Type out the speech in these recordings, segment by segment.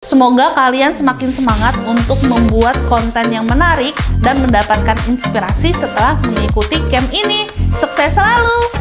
Semoga kalian semakin semangat untuk membuat konten yang menarik dan mendapatkan inspirasi setelah mengikuti camp ini. Sukses selalu!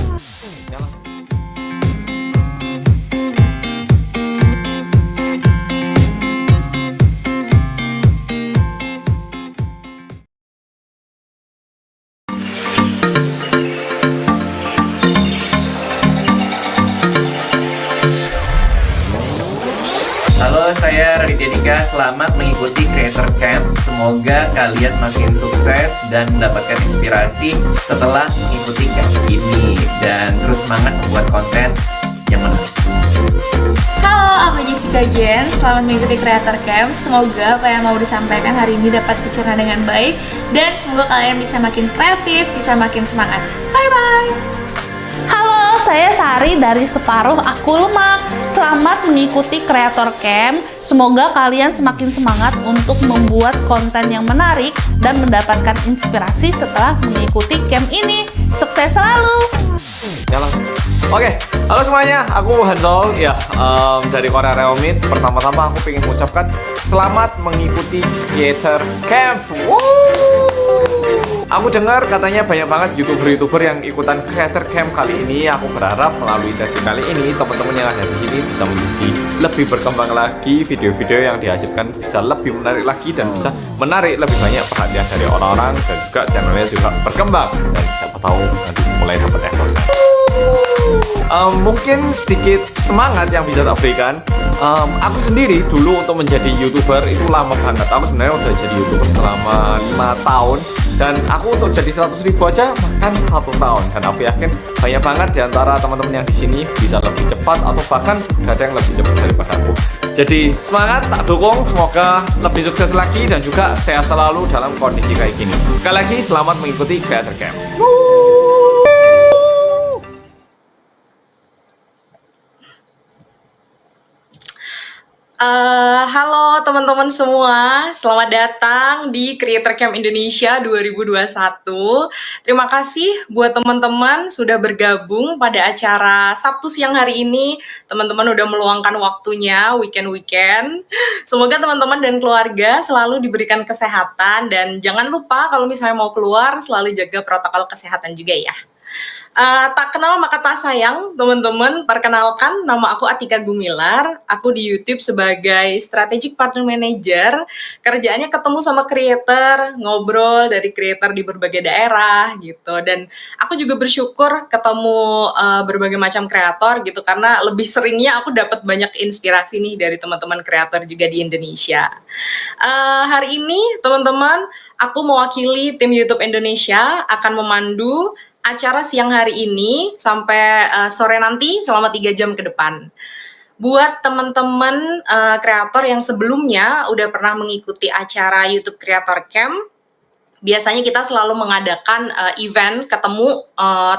Halo, saya Raditya Dika. Selamat mengikuti Creator Camp. Semoga kalian makin sukses dan mendapatkan inspirasi setelah mengikuti camp ini. Dan terus semangat membuat konten yang menarik. Halo, aku Jessica Jen. Selamat mengikuti Creator Camp. Semoga apa yang mau disampaikan hari ini dapat dicerna dengan baik. Dan semoga kalian bisa makin kreatif, bisa makin semangat. Bye-bye! Halo, saya Sari dari Separuh Aku Lemah. Selamat mengikuti Creator Camp. Semoga kalian semakin semangat untuk membuat konten yang menarik dan mendapatkan inspirasi setelah mengikuti camp ini. Sukses selalu! Nyala. Oke, halo semuanya, aku Hansol ya, dari Korea Reomit. Pertama-tama aku ingin mengucapkan selamat mengikuti Creator Camp. Aku dengar katanya banyak banget youtuber-youtuber yang ikutan Creator Camp kali ini. Aku berharap melalui sesi kali ini teman-teman yang ada di sini bisa menjadi lebih berkembang lagi, video-video yang dihasilkan bisa lebih menarik lagi dan bisa menarik lebih banyak perhatian dari orang-orang, dan juga channelnya juga berkembang, dan siapa tahu nanti mulai dapat endorse. Mungkin sedikit semangat yang bisa tak berikan. Aku sendiri dulu untuk menjadi YouTuber itu lama banget. Aku sebenarnya udah jadi YouTuber selama 5 tahun, dan aku untuk jadi 100.000 aja makan 1 tahun. Dan aku yakin banyak banget di antara teman-teman yang di sini bisa lebih cepat atau bahkan gak ada yang lebih cepat daripada aku. Jadi semangat, tak dukung, semoga lebih sukses lagi dan juga sehat selalu dalam kondisi kayak gini. Sekali lagi selamat mengikuti Creator Camp. Halo teman-teman semua, selamat datang di Creator Camp Indonesia 2021. Terima kasih buat teman-teman sudah bergabung pada acara Sabtu siang hari ini. Teman-teman udah meluangkan waktunya weekend-weekend. Semoga teman-teman dan keluarga selalu diberikan kesehatan, dan jangan lupa kalau misalnya mau keluar selalu jaga protokol kesehatan juga ya. Tak kenal maka tak sayang, teman-teman. Perkenalkan, nama aku Atika Gumilar. Aku di YouTube sebagai Strategic Partner Manager. Kerjaannya ketemu sama creator, ngobrol dari creator di berbagai daerah gitu. Dan aku juga bersyukur ketemu berbagai macam kreator gitu, karena lebih seringnya aku dapat banyak inspirasi nih dari teman-teman kreator juga di Indonesia. Hari ini, teman-teman, aku mewakili tim YouTube Indonesia akan memandu acara siang hari ini sampai sore nanti selama 3 jam ke depan. Buat teman-teman kreator yang sebelumnya udah pernah mengikuti acara YouTube Creator Camp, biasanya kita selalu mengadakan event ketemu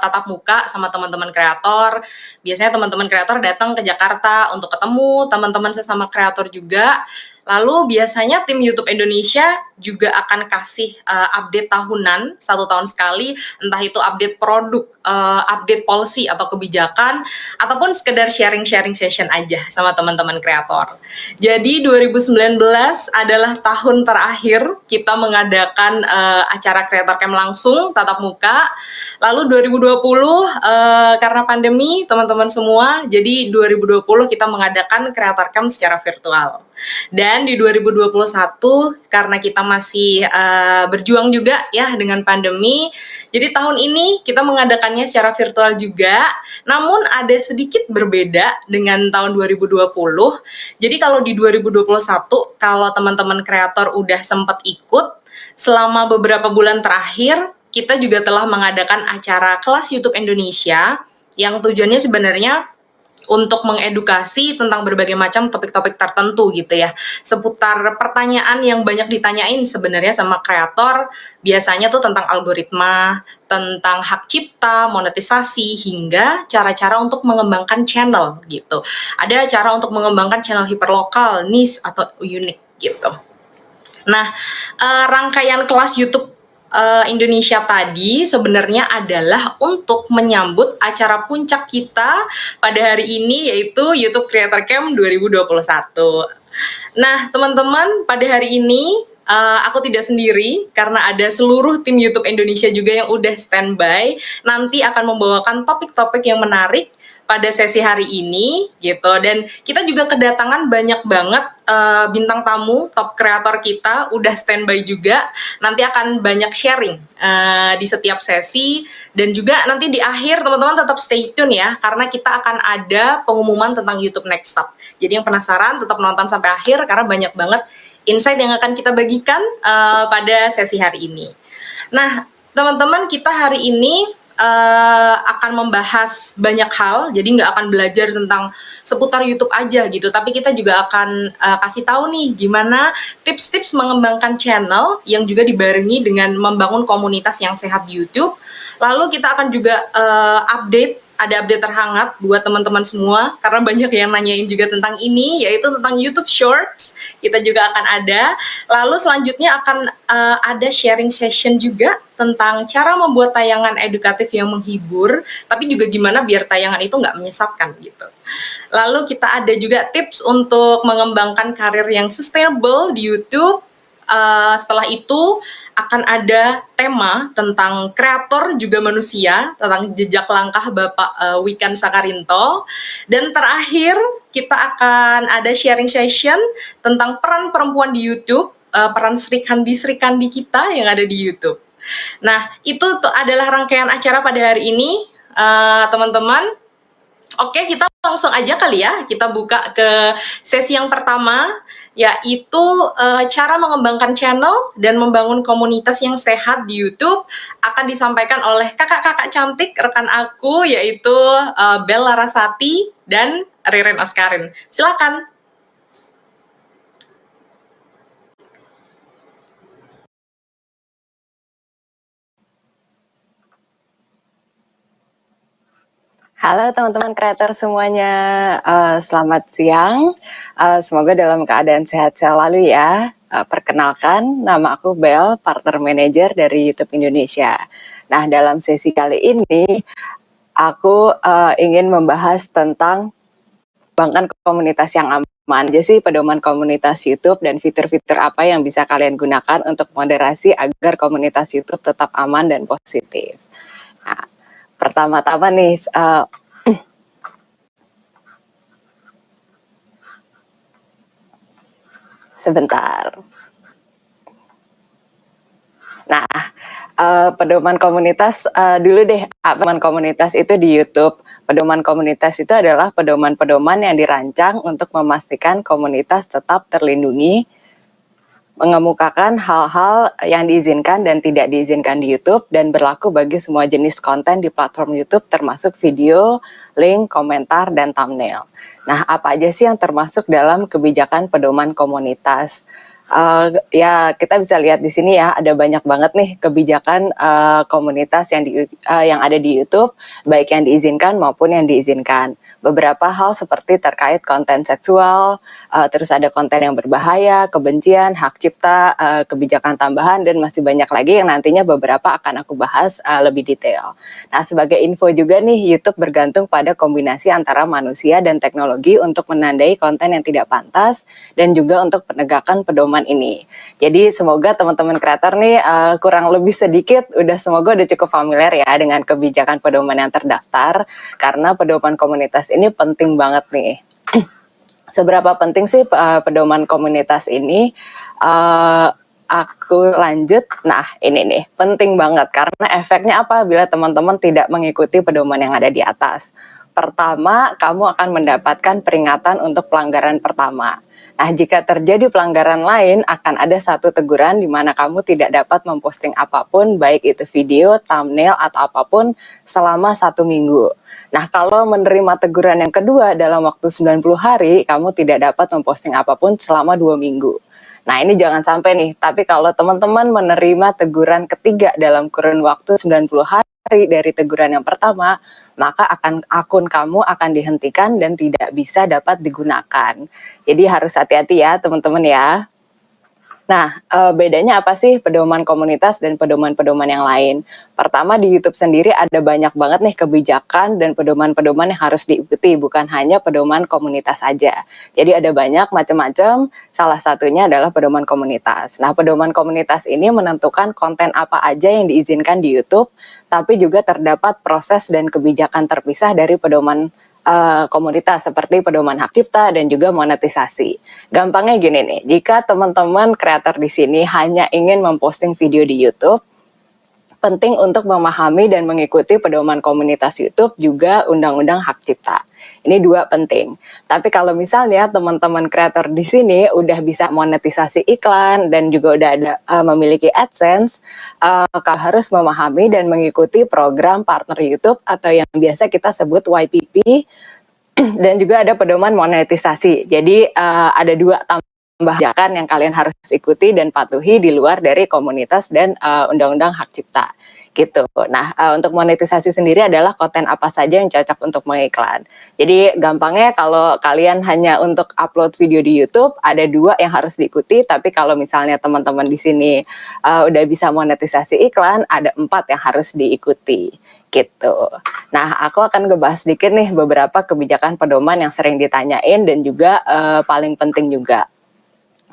tatap muka sama teman-teman kreator. Biasanya teman-teman kreator datang ke Jakarta untuk ketemu teman-teman sesama kreator juga. Lalu biasanya tim YouTube Indonesia juga akan kasih update tahunan, 1 tahun sekali, entah itu update produk, update policy atau kebijakan, ataupun sekedar sharing-sharing session aja sama teman-teman kreator. Jadi 2019 adalah tahun terakhir kita mengadakan acara Creator Camp langsung, tatap muka. Lalu 2020 karena pandemi teman-teman semua, jadi 2020 kita mengadakan Creator Camp secara virtual. Dan di 2021 karena kita masih berjuang juga ya dengan pandemi, jadi tahun ini kita mengadakannya secara virtual juga, namun ada sedikit berbeda dengan tahun 2020. Jadi kalau di 2021, kalau teman-teman kreator udah sempat ikut, selama beberapa bulan terakhir kita juga telah mengadakan acara kelas YouTube Indonesia yang tujuannya sebenarnya untuk mengedukasi tentang berbagai macam topik-topik tertentu gitu ya, seputar pertanyaan yang banyak ditanyain sebenarnya sama kreator, biasanya tuh tentang algoritma, tentang hak cipta, monetisasi, hingga cara-cara untuk mengembangkan channel gitu. Ada cara untuk mengembangkan channel hiperlokal, niche, atau unik gitu. Nah, rangkaian kelas YouTube Indonesia tadi sebenarnya adalah untuk menyambut acara puncak kita pada hari ini, yaitu YouTube Creator Camp 2021. Nah, teman-teman, pada hari ini aku tidak sendiri karena ada seluruh tim YouTube Indonesia juga yang udah standby. Nanti akan membawakan topik-topik yang menarik pada sesi hari ini gitu. Dan kita juga kedatangan banyak banget bintang tamu, top kreator kita udah standby juga. Nanti akan banyak sharing di setiap sesi, dan juga nanti di akhir teman-teman tetap stay tune ya, karena kita akan ada pengumuman tentang YouTube Next Step. Jadi yang penasaran tetap nonton sampai akhir karena banyak banget insight yang akan kita bagikan pada sesi hari ini. Nah, teman-teman, kita hari ini akan membahas banyak hal, jadi nggak akan belajar tentang seputar YouTube aja gitu, tapi kita juga akan kasih tahu nih gimana tips-tips mengembangkan channel yang juga dibarengi dengan membangun komunitas yang sehat di YouTube. Lalu kita akan juga ada update terhangat buat teman-teman semua, karena banyak yang nanyain juga tentang ini, yaitu tentang YouTube Shorts. Kita juga akan ada. Lalu selanjutnya akan ada sharing session juga tentang cara membuat tayangan edukatif yang menghibur, tapi juga gimana biar tayangan itu nggak menyesatkan gitu. Lalu kita ada juga tips untuk mengembangkan karir yang sustainable di YouTube. Setelah itu akan ada tema tentang kreator juga manusia, tentang jejak langkah Bapak Wikan Sakarinto. Dan terakhir kita akan ada sharing session tentang peran perempuan di YouTube, peran Sri Kandi kita yang ada di YouTube. Nah, itu adalah rangkaian acara pada hari ini, teman-teman. Oke, kita langsung aja kali ya, kita buka ke sesi yang pertama, yaitu cara mengembangkan channel dan membangun komunitas yang sehat di YouTube, akan disampaikan oleh kakak-kakak cantik rekan aku, yaitu Bella Rasati dan Ririn Oskarin. Silakan. Halo teman-teman kreator semuanya, selamat siang. Semoga dalam keadaan sehat selalu ya. Perkenalkan, nama aku Bel, partner manager dari YouTube Indonesia. Nah, dalam sesi kali ini, aku ingin membahas tentang mengembangkan komunitas yang aman. Aja sih pedoman komunitas YouTube dan fitur-fitur apa yang bisa kalian gunakan untuk moderasi agar komunitas YouTube tetap aman dan positif. Nah, pertama-tama nih, sebentar. Nah, pedoman komunitas dulu deh. Pedoman komunitas itu di YouTube. Pedoman komunitas itu adalah pedoman-pedoman yang dirancang untuk memastikan komunitas tetap terlindungi, mengemukakan hal-hal yang diizinkan dan tidak diizinkan di YouTube, dan berlaku bagi semua jenis konten di platform YouTube termasuk video, link, komentar, dan thumbnail. Nah, apa aja sih yang termasuk dalam kebijakan pedoman komunitas? Ya, kita bisa lihat di sini ya, ada banyak banget nih kebijakan komunitas yang ada di YouTube, baik yang diizinkan maupun yang diizinkan. Beberapa hal seperti terkait konten seksual, terus ada konten yang berbahaya, kebencian, hak cipta, kebijakan tambahan, dan masih banyak lagi yang nantinya beberapa akan aku bahas lebih detail. Nah, sebagai info juga nih, YouTube bergantung pada kombinasi antara manusia dan teknologi untuk menandai konten yang tidak pantas dan juga untuk penegakan pedoman ini. Jadi semoga teman-teman kreator nih kurang lebih sedikit semoga udah cukup familiar ya dengan kebijakan pedoman yang terdaftar, karena pedoman komunitas ini penting banget nih. Seberapa penting sih pedoman komunitas ini? Aku lanjut. Nah, ini nih penting banget karena efeknya apa bila teman-teman tidak mengikuti pedoman yang ada di atas. Pertama, kamu akan mendapatkan peringatan untuk pelanggaran pertama. Nah, jika terjadi pelanggaran lain, akan ada satu teguran di mana kamu tidak dapat memposting apapun, baik itu video, thumbnail, atau apapun selama 1 minggu. Nah, kalau menerima teguran yang kedua dalam waktu 90 hari, kamu tidak dapat memposting apapun selama 2 minggu. Nah, ini jangan sampai nih, tapi kalau teman-teman menerima teguran ketiga dalam kurun waktu 90 hari dari teguran yang pertama, maka akun kamu akan dihentikan dan tidak bisa dapat digunakan. Jadi harus hati-hati ya teman-teman ya. Nah, bedanya apa sih pedoman komunitas dan pedoman-pedoman yang lain? Pertama, di YouTube sendiri ada banyak banget nih kebijakan dan pedoman-pedoman yang harus diikuti, bukan hanya pedoman komunitas saja. Jadi ada banyak macam-macam, salah satunya adalah pedoman komunitas. Nah, pedoman komunitas ini menentukan konten apa aja yang diizinkan di YouTube, tapi juga terdapat proses dan kebijakan terpisah dari pedoman komunitas seperti pedoman hak cipta dan juga monetisasi. Gampangnya gini nih, jika teman-teman kreator di sini hanya ingin memposting video di YouTube, penting untuk memahami dan mengikuti pedoman komunitas YouTube juga undang-undang hak cipta. Ini dua penting. Tapi kalau misalnya teman-teman kreator di sini udah bisa monetisasi iklan dan juga udah ada memiliki AdSense, kalian harus memahami dan mengikuti program partner YouTube atau yang biasa kita sebut YPP dan juga ada pedoman monetisasi. Jadi ada dua kebijakan yang kalian harus ikuti dan patuhi di luar dari komunitas dan undang-undang hak cipta gitu. Nah, untuk monetisasi sendiri adalah konten apa saja yang cocok untuk mengiklan. Jadi gampangnya kalau kalian hanya untuk upload video di YouTube ada dua yang harus diikuti, tapi kalau misalnya teman-teman di sini udah bisa monetisasi iklan ada 4 yang harus diikuti gitu. Nah, aku akan ngebahas sedikit nih beberapa kebijakan pedoman yang sering ditanyain dan juga paling penting juga.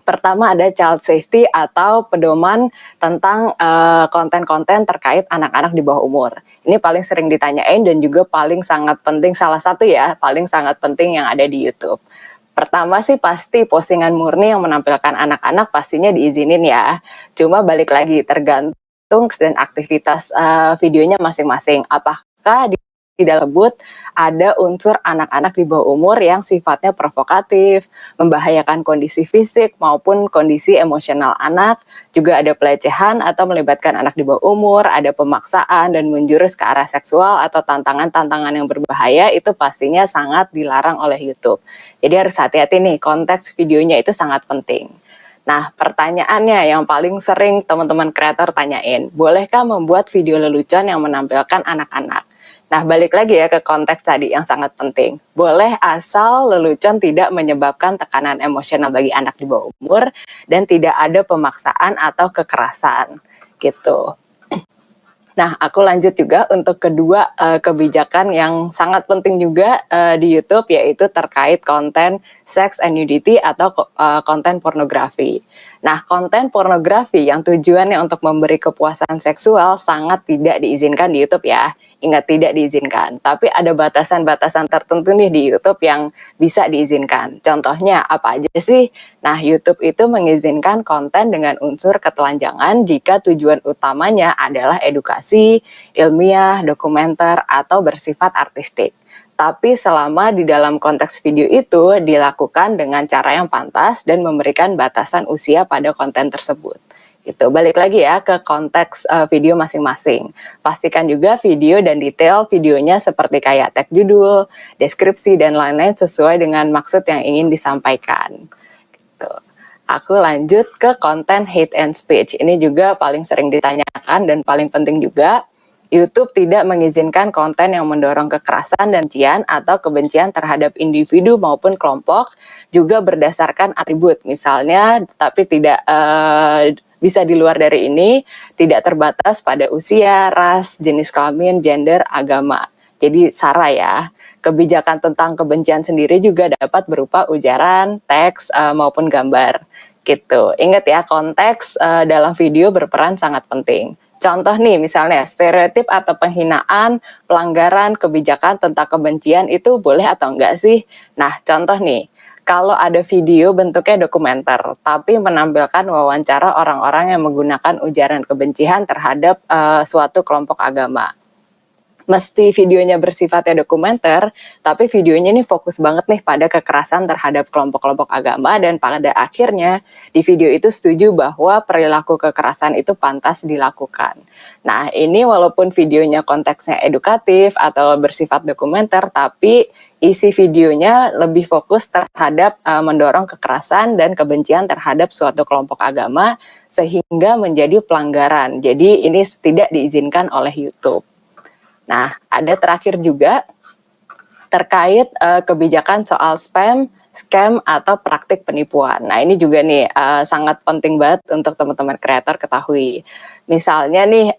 Pertama ada child safety atau pedoman tentang konten-konten terkait anak-anak di bawah umur. Ini paling sering ditanyain dan juga paling sangat penting, salah satu ya, paling sangat penting yang ada di YouTube. Pertama sih pasti postingan murni yang menampilkan anak-anak pastinya diizinin ya. Cuma balik lagi tergantung dan aktivitas videonya masing-masing. Apakah di dalam tersebut ada unsur anak-anak di bawah umur yang sifatnya provokatif, membahayakan kondisi fisik maupun kondisi emosional anak, juga ada pelecehan atau melibatkan anak di bawah umur, ada pemaksaan dan menjurus ke arah seksual atau tantangan-tantangan yang berbahaya, itu pastinya sangat dilarang oleh YouTube. Jadi harus hati-hati nih, konteks videonya itu sangat penting. Nah, pertanyaannya yang paling sering teman-teman kreator tanyain, bolehkah membuat video lelucon yang menampilkan anak-anak? Nah, balik lagi ya ke konteks tadi yang sangat penting. Boleh asal lelucon tidak menyebabkan tekanan emosional bagi anak di bawah umur dan tidak ada pemaksaan atau kekerasan gitu. Nah, aku lanjut juga untuk kedua kebijakan yang sangat penting juga di YouTube, yaitu terkait konten sex and nudity atau konten pornografi. Nah, konten pornografi yang tujuannya untuk memberi kepuasan seksual sangat tidak diizinkan di YouTube ya. Ingat, tidak diizinkan. Tapi ada batasan-batasan tertentu nih di YouTube yang bisa diizinkan. Contohnya apa aja sih? Nah, YouTube itu mengizinkan konten dengan unsur ketelanjangan jika tujuan utamanya adalah edukasi, ilmiah, dokumenter, atau bersifat artistik. Tapi selama di dalam konteks video itu dilakukan dengan cara yang pantas dan memberikan batasan usia pada konten tersebut. Itu balik lagi ya ke konteks video masing-masing. Pastikan juga video dan detail videonya seperti kayak tag judul, deskripsi, dan lain-lain sesuai dengan maksud yang ingin disampaikan. Gitu. Aku lanjut ke konten hate and speech. Ini juga paling sering ditanyakan dan paling penting juga. YouTube tidak mengizinkan konten yang mendorong kekerasan dan kebencian atau kebencian terhadap individu maupun kelompok juga berdasarkan atribut. Misalnya, tapi tidak bisa di luar dari ini, tidak terbatas pada usia, ras, jenis kelamin, gender, agama. Jadi SARA ya. Kebijakan tentang kebencian sendiri juga dapat berupa ujaran, teks, maupun gambar. Gitu. Ingat ya, konteks dalam video berperan sangat penting. Contoh nih, misalnya stereotip atau penghinaan, pelanggaran kebijakan tentang kebencian itu boleh atau enggak sih? Nah, contoh nih, kalau ada video bentuknya dokumenter, tapi menampilkan wawancara orang-orang yang menggunakan ujaran kebencian terhadap suatu kelompok agama. Mesti videonya bersifatnya dokumenter, tapi videonya ini fokus banget nih pada kekerasan terhadap kelompok-kelompok agama, dan pada akhirnya di video itu setuju bahwa perilaku kekerasan itu pantas dilakukan. Nah, ini walaupun videonya konteksnya edukatif atau bersifat dokumenter, tapi isi videonya lebih fokus terhadap mendorong kekerasan dan kebencian terhadap suatu kelompok agama sehingga menjadi pelanggaran. Jadi ini tidak diizinkan oleh YouTube. Nah, ada terakhir juga terkait kebijakan soal spam, scam atau praktik penipuan. Nah, ini juga nih sangat penting banget untuk teman-teman kreator ketahui. Misalnya nih,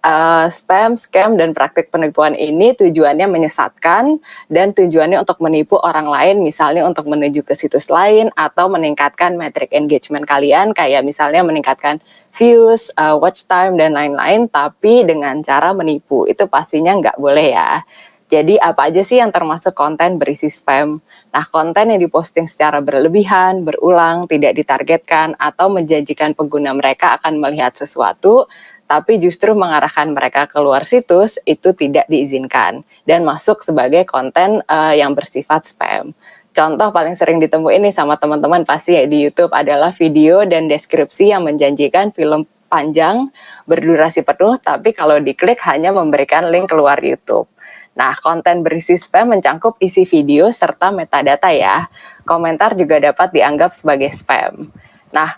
spam, scam, dan praktik penipuan ini tujuannya menyesatkan dan tujuannya untuk menipu orang lain, misalnya untuk menuju ke situs lain atau meningkatkan metrik engagement kalian, kayak misalnya meningkatkan views, watch time, dan lain-lain, tapi dengan cara menipu. Itu pastinya nggak boleh ya. Jadi apa aja sih yang termasuk konten berisi spam? Nah, konten yang diposting secara berlebihan, berulang, tidak ditargetkan, atau menjanjikan pengguna mereka akan melihat sesuatu, tapi justru mengarahkan mereka keluar situs, itu tidak diizinkan dan masuk sebagai konten yang bersifat spam. Contoh paling sering ditemuin nih sama teman-teman pasti ya di YouTube adalah video dan deskripsi yang menjanjikan film panjang berdurasi penuh, tapi kalau diklik hanya memberikan link keluar YouTube. Nah, konten berisi spam mencangkup isi video serta metadata ya. Komentar juga dapat dianggap sebagai spam. Nah,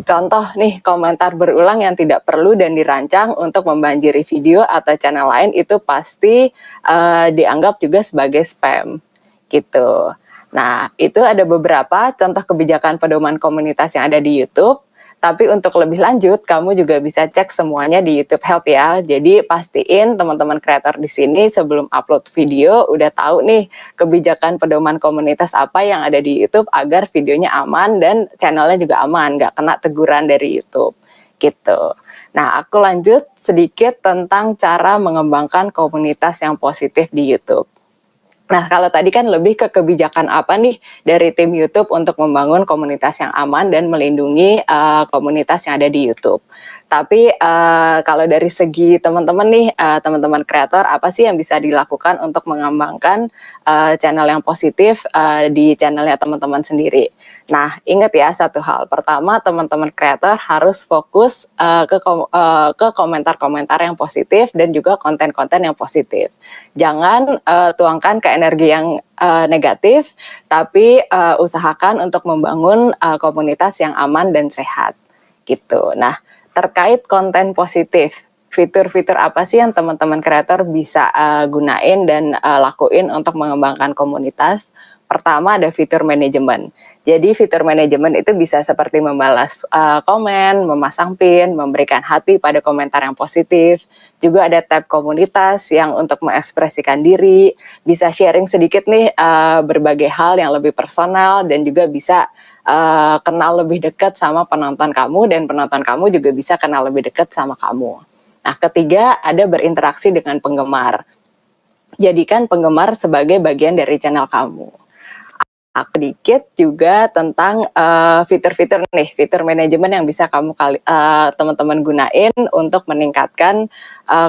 contoh nih, komentar berulang yang tidak perlu dan dirancang untuk membanjiri video atau channel lain itu pasti dianggap juga sebagai spam gitu. Nah, itu ada beberapa contoh kebijakan pedoman komunitas yang ada di YouTube. Tapi untuk lebih lanjut, kamu juga bisa cek semuanya di YouTube Help ya. Jadi pastiin teman-teman kreator di sini sebelum upload video udah tahu nih kebijakan pedoman komunitas apa yang ada di YouTube agar videonya aman dan channelnya juga aman, nggak kena teguran dari YouTube gitu. Nah, aku lanjut sedikit tentang cara mengembangkan komunitas yang positif di YouTube. Nah, kalau tadi kan lebih ke kebijakan apa nih dari tim YouTube untuk membangun komunitas yang aman dan melindungi komunitas yang ada di YouTube. Tapi kalau dari segi teman-teman nih, teman-teman kreator, apa sih yang bisa dilakukan untuk mengembangkan channel yang positif di channelnya teman-teman sendiri? Nah, ingat ya satu hal. Pertama, teman-teman kreator harus fokus ke komentar-komentar yang positif dan juga konten-konten yang positif. Jangan tuangkan ke energi yang negatif, tapi usahakan untuk membangun komunitas yang aman dan sehat gitu. Nah, terkait konten positif, fitur-fitur apa sih yang teman-teman kreator bisa gunain dan lakuin untuk mengembangkan komunitas? Pertama ada fitur manajemen. Jadi fitur manajemen itu bisa seperti membalas komen, memasang pin, memberikan hati pada komentar yang positif. Juga ada tab komunitas yang untuk mengekspresikan diri, bisa sharing sedikit nih berbagai hal yang lebih personal dan juga bisa kenal lebih dekat sama penonton kamu dan penonton kamu juga bisa kenal lebih dekat sama kamu. Nah, ketiga ada berinteraksi dengan penggemar. Jadikan penggemar sebagai bagian dari channel kamu. Sedikit juga tentang fitur-fitur nih, fitur manajemen yang bisa kamu teman-teman gunain untuk meningkatkan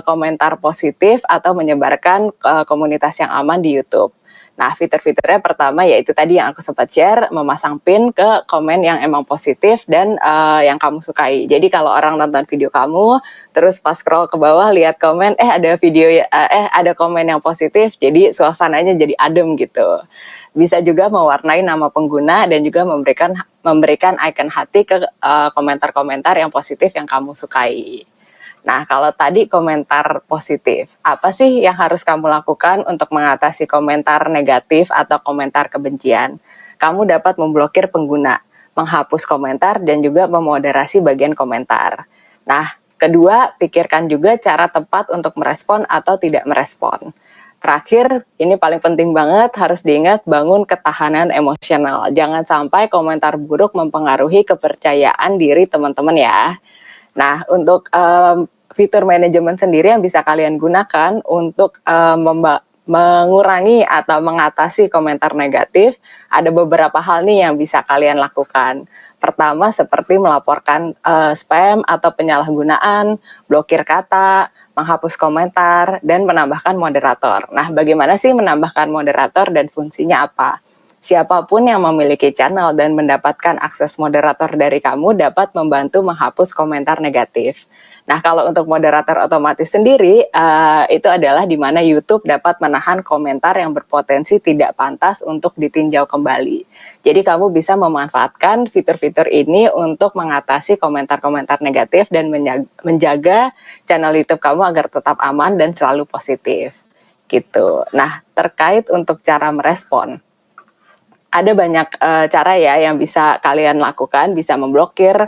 komentar positif atau menyebarkan komunitas yang aman di YouTube. Nah, fitur-fiturnya pertama yaitu tadi yang aku sempat share, memasang pin ke komen yang emang positif dan yang kamu sukai. Jadi kalau orang nonton video kamu, terus pas scroll ke bawah lihat komen, ada video ada komen yang positif, jadi suasananya jadi adem gitu. Bisa juga mewarnai nama pengguna dan juga memberikan icon hati ke komentar-komentar yang positif yang kamu sukai. Nah, kalau tadi komentar positif, apa sih yang harus kamu lakukan untuk mengatasi komentar negatif atau komentar kebencian? Kamu dapat memblokir pengguna, menghapus komentar, dan juga memoderasi bagian komentar. Nah, kedua, pikirkan juga cara tepat untuk merespon atau tidak merespon. Terakhir, ini paling penting banget, harus diingat bangun ketahanan emosional. Jangan sampai komentar buruk mempengaruhi kepercayaan diri teman-teman ya. Nah, untuk fitur manajemen sendiri yang bisa kalian gunakan untuk mengurangi atau mengatasi komentar negatif, ada beberapa hal nih yang bisa kalian lakukan. Pertama, seperti melaporkan spam atau penyalahgunaan, blokir kata, menghapus komentar, dan menambahkan moderator. Nah, bagaimana sih menambahkan moderator dan fungsinya apa? Siapapun yang memiliki channel dan mendapatkan akses moderator dari kamu dapat membantu menghapus komentar negatif. Nah, kalau untuk moderator otomatis sendiri, itu adalah di mana YouTube dapat menahan komentar yang berpotensi tidak pantas untuk ditinjau kembali. Jadi kamu bisa memanfaatkan fitur-fitur ini untuk mengatasi komentar-komentar negatif dan menjaga channel YouTube kamu agar tetap aman dan selalu positif. Gitu. Nah, terkait untuk cara merespon. ada banyak cara ya yang bisa kalian lakukan, bisa memblokir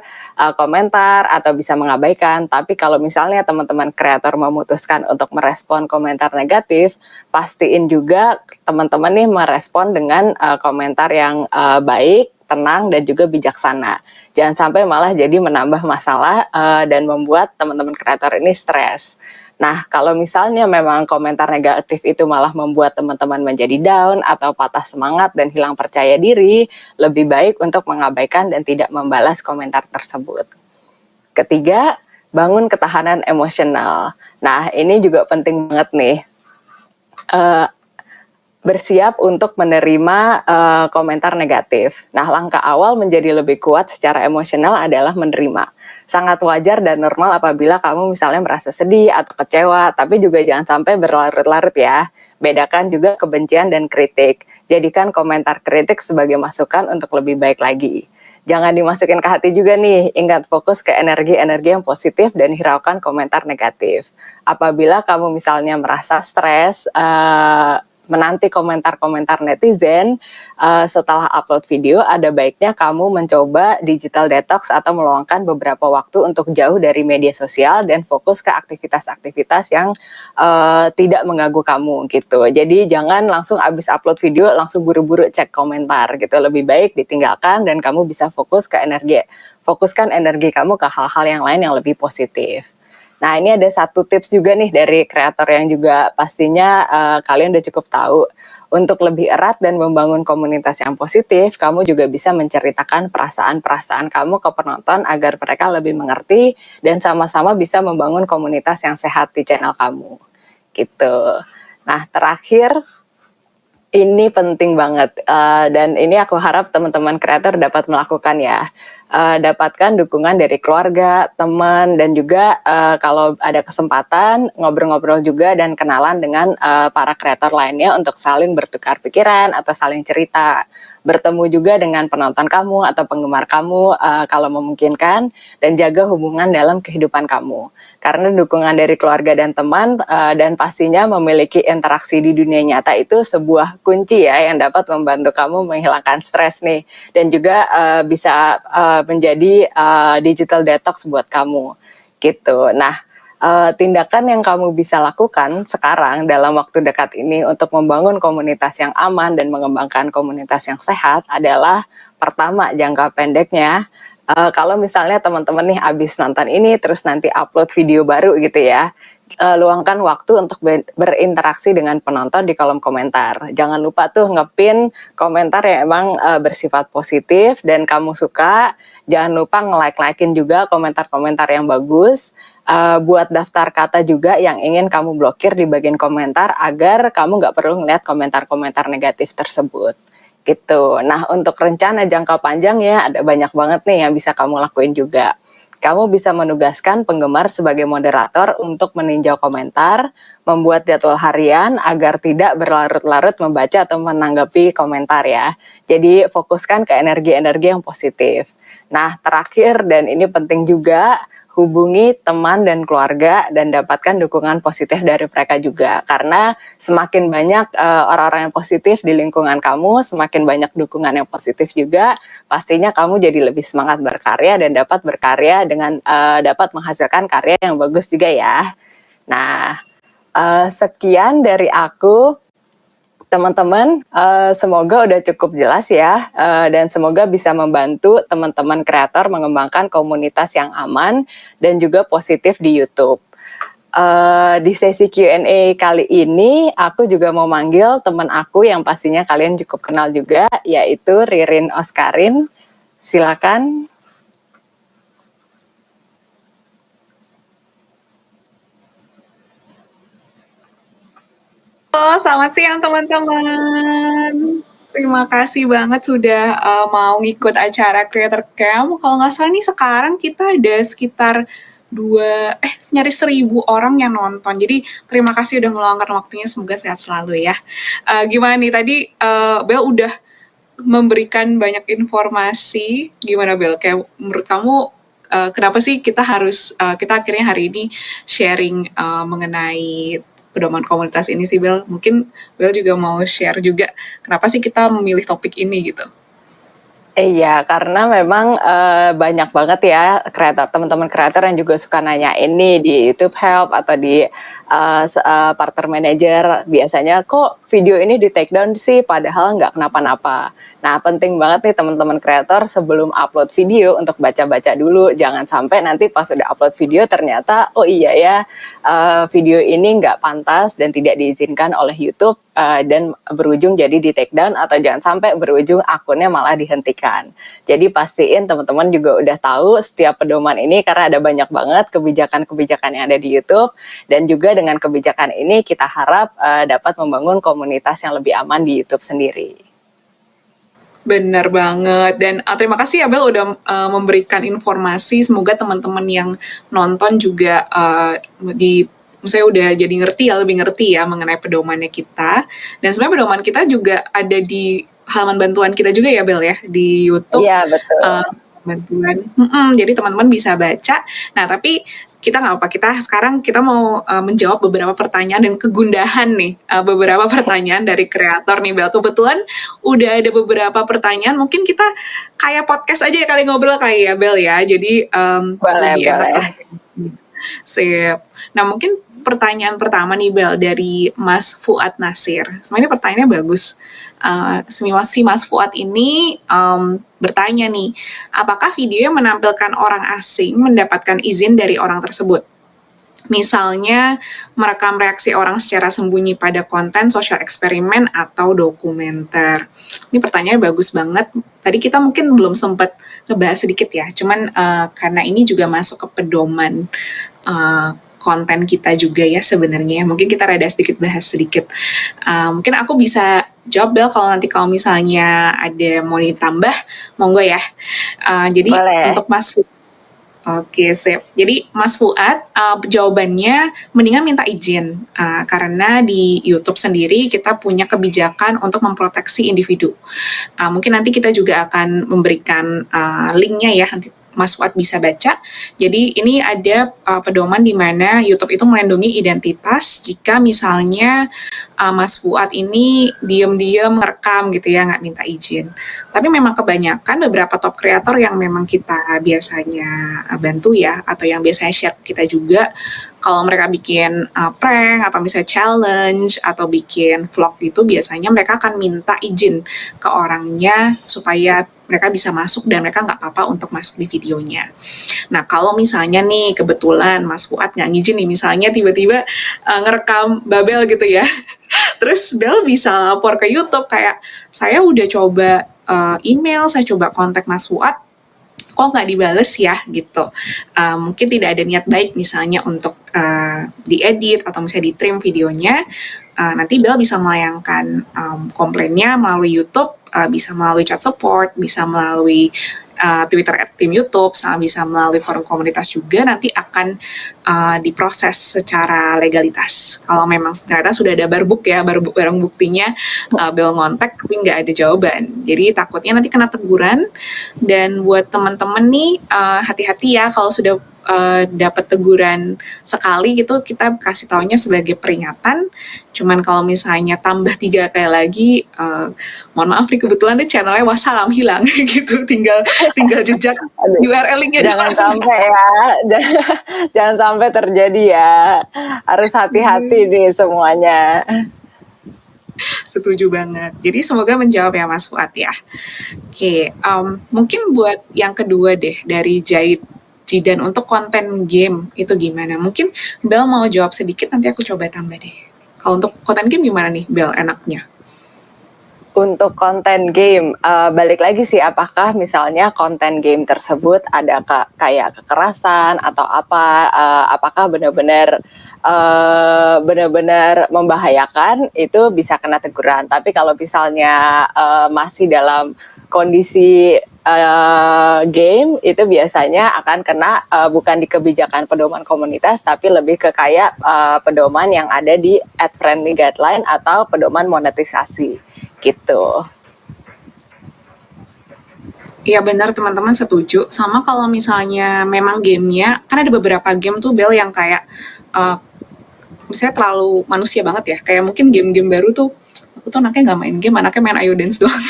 komentar atau bisa mengabaikan. Tapi kalau misalnya teman-teman kreator memutuskan untuk merespon komentar negatif, pastiin juga teman-teman nih merespon dengan komentar yang baik, tenang, dan juga bijaksana. Jangan sampai malah jadi menambah masalah dan membuat teman-teman kreator ini stres. Nah, kalau misalnya memang komentar negatif itu malah membuat teman-teman menjadi down atau patah semangat dan hilang percaya diri, lebih baik untuk mengabaikan dan tidak membalas komentar tersebut. Ketiga, bangun ketahanan emosional. Nah, ini juga penting banget nih. Bersiap untuk menerima komentar negatif. Nah, langkah awal menjadi lebih kuat secara emosional adalah menerima. Sangat wajar dan normal apabila kamu misalnya merasa sedih atau kecewa, tapi juga jangan sampai berlarut-larut ya. Bedakan juga kebencian dan kritik. Jadikan komentar kritik sebagai masukan untuk lebih baik lagi. Jangan dimasukin ke hati juga nih, ingat fokus ke energi-energi yang positif dan hiraukan komentar negatif. Apabila kamu misalnya merasa stres, menanti komentar-komentar netizen setelah upload video, ada baiknya kamu mencoba digital detox atau meluangkan beberapa waktu untuk jauh dari media sosial dan fokus ke aktivitas-aktivitas yang tidak mengganggu kamu gitu. Jadi jangan langsung abis upload video langsung buru-buru cek komentar gitu. Lebih baik ditinggalkan dan kamu bisa fokuskan energi kamu ke hal-hal yang lain yang lebih positif. Nah, ini ada satu tips juga nih dari kreator yang juga pastinya kalian udah cukup tahu. Untuk lebih erat dan membangun komunitas yang positif, kamu juga bisa menceritakan perasaan-perasaan kamu ke penonton agar mereka lebih mengerti dan sama-sama bisa membangun komunitas yang sehat di channel kamu. Gitu. Nah, terakhir, ini penting banget dan ini aku harap teman-teman kreator dapat melakukan ya. Dapatkan dukungan dari keluarga, teman, dan juga kalau ada kesempatan ngobrol-ngobrol juga dan kenalan dengan para kreator lainnya untuk saling bertukar pikiran atau saling cerita. Bertemu juga dengan penonton kamu atau penggemar kamu kalau memungkinkan, dan jaga hubungan dalam kehidupan kamu. Karena dukungan dari keluarga dan teman dan pastinya memiliki interaksi di dunia nyata itu sebuah kunci ya yang dapat membantu kamu menghilangkan stres nih, dan juga bisa menjadi digital detox buat kamu gitu. Nah, tindakan yang kamu bisa lakukan sekarang dalam waktu dekat ini untuk membangun komunitas yang aman dan mengembangkan komunitas yang sehat adalah, pertama, jangka pendeknya, kalau misalnya teman-teman nih abis nonton ini terus nanti upload video baru gitu ya, luangkan waktu untuk berinteraksi dengan penonton di kolom komentar. Jangan lupa tuh ngepin komentar yang emang bersifat positif dan kamu suka. Jangan lupa nge-like-likein juga komentar-komentar yang bagus. Buat daftar kata juga yang ingin kamu blokir di bagian komentar agar kamu nggak perlu ngeliat komentar-komentar negatif tersebut. Gitu. Nah, untuk rencana jangka panjang ya ada banyak banget nih yang bisa kamu lakuin juga. Kamu bisa menugaskan penggemar sebagai moderator untuk meninjau komentar, membuat jadwal harian agar tidak berlarut-larut membaca atau menanggapi komentar ya. Jadi fokuskan ke energi-energi yang positif. Nah, terakhir dan ini penting juga, hubungi teman dan keluarga dan dapatkan dukungan positif dari mereka juga. Karena semakin banyak orang-orang yang positif di lingkungan kamu, semakin banyak dukungan yang positif juga, pastinya kamu jadi lebih semangat berkarya dan dapat berkarya dengan dapat menghasilkan karya yang bagus juga ya. Nah, sekian dari aku. Teman-teman, semoga udah cukup jelas ya, dan semoga bisa membantu teman-teman kreator mengembangkan komunitas yang aman dan juga positif di YouTube. Di sesi Q&A kali ini, aku juga mau manggil teman aku yang pastinya kalian cukup kenal juga, yaitu Ririn Oskarin. Silakan. Halo, selamat siang teman-teman. Terima kasih banget sudah mau ngikut acara Creator Camp. Kalau nggak salah nih sekarang kita ada sekitar nyaris 1.000 orang yang nonton. Jadi terima kasih udah meluangkan waktunya. Semoga sehat selalu ya. Gimana nih tadi Bel udah memberikan banyak informasi. Gimana Bel? Kayak menurut kamu kenapa sih kita akhirnya hari ini sharing mengenai pedoman komunitas ini sih Bel. Mungkin Bel juga mau share juga kenapa sih kita memilih topik ini gitu. Iya, karena memang banyak banget ya teman-teman kreator yang juga suka nanya ini di YouTube Help atau di partner manager. Biasanya kok video ini di take down sih, padahal nggak kenapa-napa. Nah, penting banget nih teman-teman kreator sebelum upload video untuk baca-baca dulu. Jangan sampai nanti pas udah upload video ternyata, oh iya ya, video ini nggak pantas dan tidak diizinkan oleh YouTube dan berujung jadi di take down, atau jangan sampai berujung akunnya malah dihentikan. Jadi pastiin teman-teman juga udah tahu setiap pedoman ini karena ada banyak banget kebijakan-kebijakan yang ada di YouTube, dan juga dengan kebijakan ini kita harap dapat membangun komunitas yang lebih aman di YouTube sendiri. Bener banget, dan terima kasih ya Bel udah memberikan informasi. Semoga teman-teman yang nonton juga saya udah jadi lebih ngerti ya mengenai pedomannya kita. Dan sebenarnya pedoman kita juga ada di halaman bantuan kita juga ya Bel ya, di YouTube. Iya, betul. Bantuan. Jadi teman-teman bisa baca. Nah, tapi kita nggak apa, kita mau menjawab beberapa pertanyaan dan kegundahan nih, beberapa pertanyaan dari kreator nih Bel. Kebetulan udah ada beberapa pertanyaan, mungkin kita kayak podcast aja ya kali ngobrol kayak ya Bel ya, jadi lebih enak lah. Sip. Nah, mungkin pertanyaan pertama nih Bel dari Mas Fuad Nasir. Sebenarnya pertanyaannya bagus. Si Mas Fuad ini bertanya nih, apakah video yang menampilkan orang asing mendapatkan izin dari orang tersebut? Misalnya merekam reaksi orang secara sembunyi pada konten sosial eksperimen atau dokumenter. Ini pertanyaannya bagus banget. Tadi kita mungkin belum sempat ngebahas sedikit ya, cuman karena ini juga masuk ke pedoman konten kita juga ya sebenarnya. Mungkin kita rada sedikit bahas sedikit. Mungkin aku bisa jawab Bel kalau misalnya ada mau ditambah, monggo ya. Jadi boleh. Untuk Mas Fuad. Oke, sip. Jadi Mas Fuad, jawabannya mendingan minta izin. Karena di YouTube sendiri kita punya kebijakan untuk memproteksi individu. Mungkin nanti kita juga akan memberikan linknya ya, nanti Mas Fuad bisa baca. Jadi ini ada pedoman di mana YouTube itu melindungi identitas jika misalnya Mas Fuad ini diam-diam ngerekam gitu ya, nggak minta izin. Tapi memang kebanyakan beberapa top kreator yang memang kita biasanya bantu ya, atau yang biasanya share ke kita juga, kalau mereka bikin prank atau misalnya challenge atau bikin vlog gitu, biasanya mereka akan minta izin ke orangnya supaya mereka bisa masuk dan mereka nggak apa-apa untuk masuk di videonya. Nah, kalau misalnya nih kebetulan Mas Fuad nggak ngizin nih, misalnya tiba-tiba ngerekam Babel gitu ya, terus Bel bisa lapor ke YouTube kayak, saya udah coba email, saya coba kontak Mas Fuad, kok nggak dibales ya gitu. Mungkin tidak ada niat baik misalnya untuk diedit atau misalnya di-trim videonya. Nanti Bel bisa melayangkan komplainnya melalui YouTube, bisa melalui chat support, bisa melalui Twitter @tim YouTube, sama bisa melalui forum komunitas juga, nanti akan diproses secara legalitas. Kalau memang ternyata sudah ada barang buktinya, Bel ngontak tapi nggak ada jawaban. Jadi takutnya nanti kena teguran. Dan buat teman-teman nih, hati-hati ya kalau sudah dapat teguran sekali gitu, kita kasih taunya sebagai peringatan. Cuman kalau misalnya tambah 3 kali lagi, mohon maaf nih kebetulan deh channelnya wassalam hilang gitu, tinggal jejak URL linknya. Jangan sampai ya, jangan sampai terjadi ya. Harus hati-hati nih semuanya. Setuju banget. Jadi semoga menjawab ya Mas Fuad ya. Oke, mungkin buat yang kedua deh dari Jidan, untuk konten game itu gimana? Mungkin Bel mau jawab sedikit, nanti aku coba tambah deh. Kalau untuk konten game gimana nih Bel enaknya? Untuk konten game, balik lagi sih, apakah misalnya konten game tersebut ada kayak kekerasan atau apa, apakah benar-benar membahayakan, itu bisa kena teguran. Tapi kalau misalnya masih dalam kondisi game, itu biasanya akan kena bukan di kebijakan pedoman komunitas, tapi lebih ke kayak pedoman yang ada di ad friendly guideline atau pedoman monetisasi gitu. Iya benar, teman-teman setuju. Sama kalau misalnya memang gamenya, kan ada beberapa game tuh Bel yang kayak misalnya terlalu manusia banget ya, kayak mungkin game-game baru tuh aku tuh anaknya nggak main game, anaknya main Ayo Dance doang.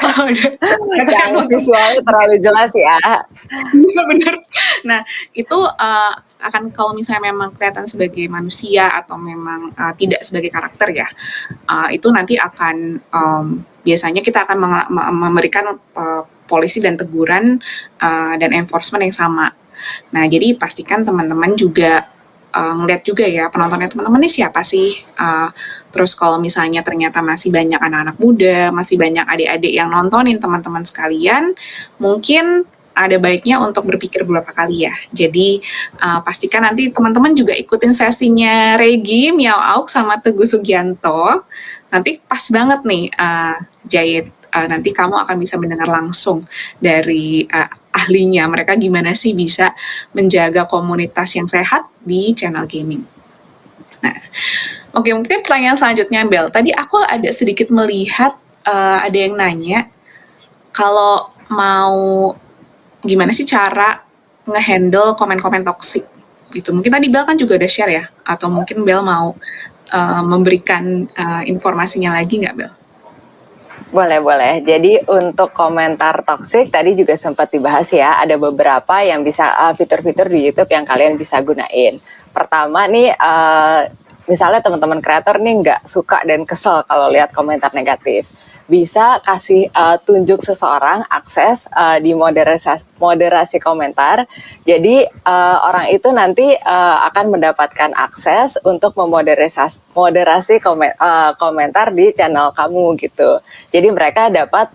Kalau udah Yang visualnya terlalu jelas ya. Iya bener. Nah itu akan kalau misalnya memang kelihatan sebagai manusia atau memang tidak sebagai karakter ya, itu nanti akan biasanya kita akan memberikan polisi dan teguran dan enforcement yang sama. Nah jadi pastikan teman-teman juga ngeliat juga ya penontonnya teman-teman ini siapa sih. Terus kalau misalnya ternyata masih banyak anak-anak muda, masih banyak adik-adik yang nontonin teman-teman sekalian, mungkin ada baiknya untuk berpikir beberapa kali ya. Jadi pastikan nanti teman-teman juga ikutin sesinya Regi, Miao Auk, sama Teguh Sugianto. Nanti pas banget nih Jahit, nanti kamu akan bisa mendengar langsung dari ahlinya. Mereka gimana sih bisa menjaga komunitas yang sehat di channel gaming. Nah, oke mungkin pertanyaan selanjutnya Bel. Tadi aku ada sedikit melihat ada yang nanya kalau mau gimana sih cara ngehandle komen-komen toksik gitu. Mungkin tadi Bel kan juga udah share ya, atau mungkin Bel mau memberikan informasinya lagi nggak Bel? Boleh. Jadi untuk komentar toksik tadi juga sempat dibahas ya. Ada beberapa yang bisa fitur-fitur di YouTube yang kalian bisa gunain. Pertama nih, misalnya teman-teman kreator nih nggak suka dan kesel kalau lihat komentar negatif. Bisa kasih tunjuk seseorang akses di moderasi komentar. Jadi orang itu nanti akan mendapatkan akses untuk moderasi komentar di channel kamu gitu. Jadi mereka dapat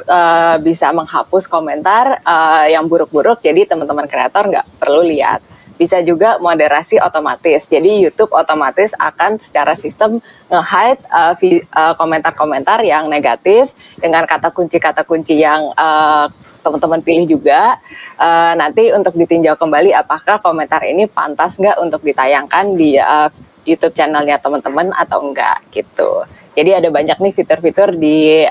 bisa menghapus komentar yang buruk-buruk. Jadi teman-teman kreator nggak perlu lihat. Bisa juga moderasi otomatis. Jadi YouTube otomatis akan secara sistem nge-hide komentar-komentar yang negatif dengan kata kunci yang teman-teman pilih juga. Nanti untuk ditinjau kembali apakah komentar ini pantas nggak untuk ditayangkan di YouTube channelnya teman-teman atau enggak gitu. Jadi ada banyak nih fitur-fitur di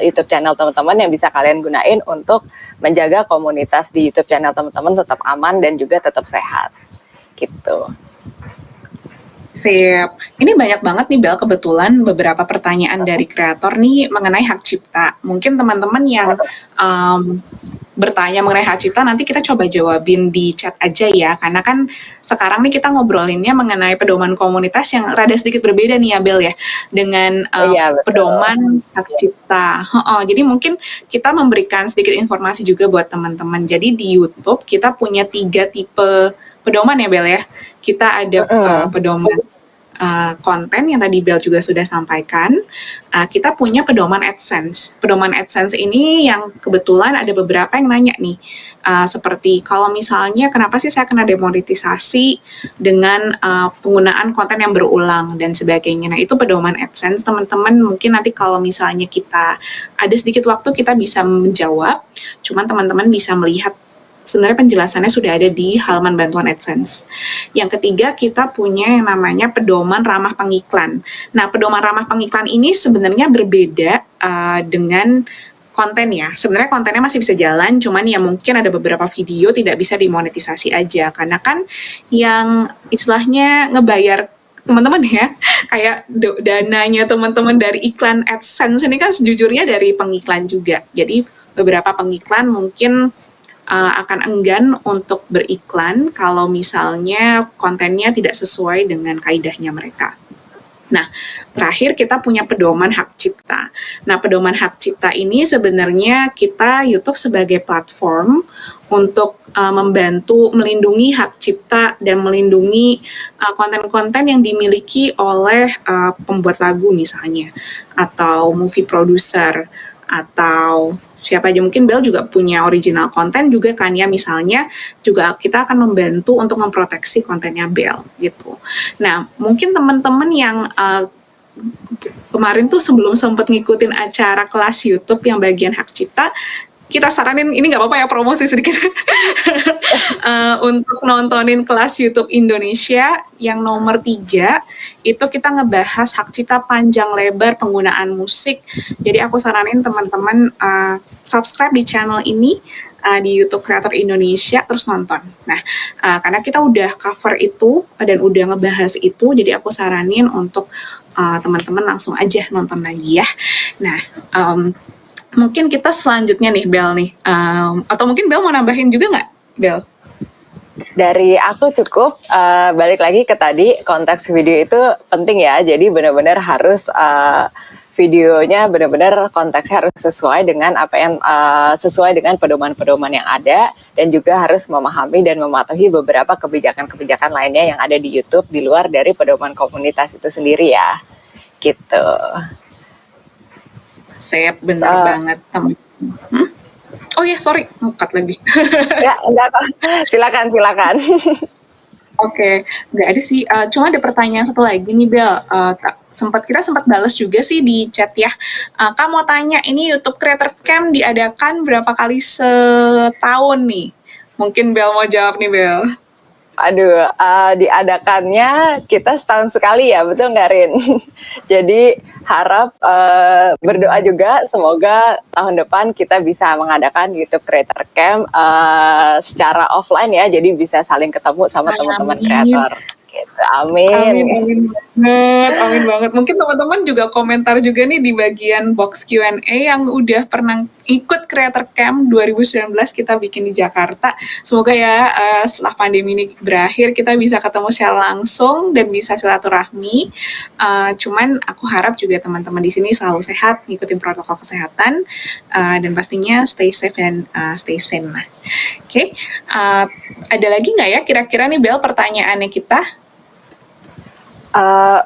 YouTube channel teman-teman yang bisa kalian gunain untuk menjaga komunitas di YouTube channel teman-teman tetap aman dan juga tetap sehat. Gitu. Sip. Ini banyak banget nih Bel, kebetulan beberapa pertanyaan dari kreator nih mengenai hak cipta. Mungkin teman-teman yang bertanya mengenai hak cipta nanti kita coba jawabin di chat aja ya, karena kan sekarang nih kita ngobrolinnya mengenai pedoman komunitas yang rada sedikit berbeda nih ya Bel ya, dengan Iya, betul. pedoman hak cipta. Jadi mungkin kita memberikan sedikit informasi juga buat teman-teman. Jadi di YouTube kita punya 3 tipe pedoman ya Bel ya. Kita ada pedoman konten yang tadi Bel juga sudah sampaikan. Kita punya pedoman AdSense. Pedoman AdSense ini yang kebetulan ada beberapa yang nanya nih, seperti kalau misalnya kenapa sih saya kena demonetisasi dengan penggunaan konten yang berulang dan sebagainya. Nah itu pedoman AdSense teman-teman, mungkin nanti kalau misalnya kita ada sedikit waktu kita bisa menjawab, cuman teman-teman bisa melihat sebenarnya penjelasannya sudah ada di halaman bantuan AdSense. Yang ketiga, kita punya yang namanya pedoman ramah pengiklan. Nah, pedoman ramah pengiklan ini sebenarnya berbeda dengan konten ya. Sebenarnya kontennya masih bisa jalan, cuman ya mungkin ada beberapa video tidak bisa dimonetisasi aja. Karena kan yang istilahnya ngebayar teman-teman ya, kayak dananya teman-teman dari iklan AdSense ini kan sejujurnya dari pengiklan juga. Jadi beberapa pengiklan mungkin akan enggan untuk beriklan kalau misalnya kontennya tidak sesuai dengan kaidahnya mereka. Nah, terakhir kita punya pedoman hak cipta. Nah, pedoman hak cipta ini sebenarnya kita YouTube sebagai platform untuk membantu melindungi hak cipta dan melindungi konten-konten yang dimiliki oleh pembuat lagu misalnya, atau movie producer, atau siapa aja, mungkin Bel juga punya original konten juga kan ya, misalnya juga kita akan membantu untuk memproteksi kontennya Bel gitu. Nah mungkin teman-teman yang kemarin tuh sebelum sempat ngikutin acara kelas YouTube yang bagian hak cipta, kita saranin, ini nggak apa-apa ya promosi sedikit, untuk nontonin kelas YouTube Indonesia yang nomor 3, itu kita ngebahas hak cipta panjang lebar penggunaan musik. Jadi aku saranin teman-teman subscribe di channel ini, di YouTube Creator Indonesia, terus nonton. Nah, karena kita udah cover itu dan udah ngebahas itu, jadi aku saranin untuk teman-teman langsung aja nonton lagi ya. Nah, mungkin kita selanjutnya nih Bel nih, atau mungkin Bel mau nambahin juga nggak, Bel? Dari aku cukup, balik lagi ke tadi, konteks video itu penting ya, jadi benar-benar harus videonya benar-benar konteksnya harus sesuai dengan apa yang sesuai dengan pedoman-pedoman yang ada, dan juga harus memahami dan mematuhi beberapa kebijakan-kebijakan lainnya yang ada di YouTube di luar dari pedoman komunitas itu sendiri ya, gitu. Sip, bener banget teman-teman. Oh ya, sorry, cut lagi. Ya, enggak kok. Silakan. Oke, nggak ada sih. Cuma ada pertanyaan satu lagi nih Bel. Kita sempat balas juga sih di chat ya. Kak mau tanya, ini YouTube Creator Camp diadakan berapa kali setahun nih? Mungkin Bel mau jawab nih Bel. Aduh, diadakannya kita setahun sekali ya, betul nggak Rin? Jadi harap berdoa juga semoga tahun depan kita bisa mengadakan YouTube Creator Camp secara offline ya, jadi bisa saling ketemu sama teman-teman kreator. Gitu. Amin banget. Mungkin teman-teman juga komentar juga nih di bagian box Q&A yang udah pernah ikut Creator Camp 2019 kita bikin di Jakarta. Semoga ya setelah pandemi ini berakhir kita bisa ketemu secara langsung dan bisa silaturahmi. Cuman aku harap juga teman-teman di sini selalu sehat, ngikutin protokol kesehatan, dan pastinya stay safe dan stay sane lah. Oke. Ada lagi nggak ya kira-kira nih Bel pertanyaannya kita?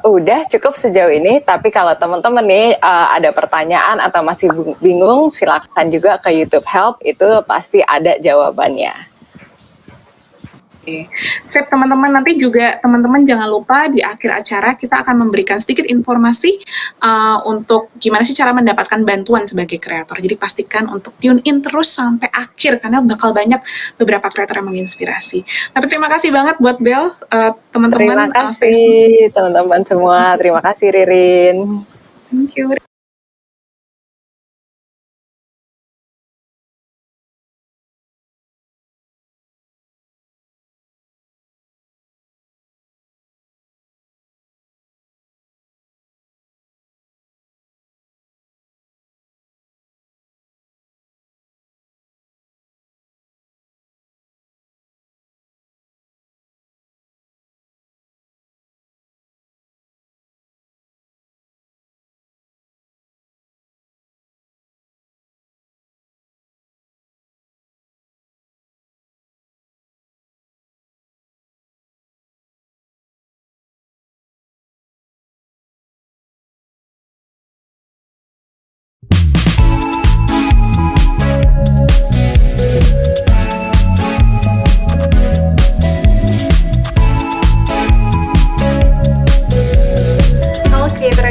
Udah cukup sejauh ini, tapi kalau teman-teman nih ada pertanyaan atau masih bingung, silakan juga ke YouTube Help, itu pasti ada jawabannya. Oke. Sip teman-teman, nanti juga teman-teman jangan lupa di akhir acara kita akan memberikan sedikit informasi untuk gimana sih cara mendapatkan bantuan sebagai kreator. Jadi pastikan untuk tune in terus sampai akhir karena bakal banyak beberapa kreator yang menginspirasi. Tapi terima kasih banget buat Bel, teman-teman. Terima kasih teman-teman semua, terima kasih Ririn. Thank you.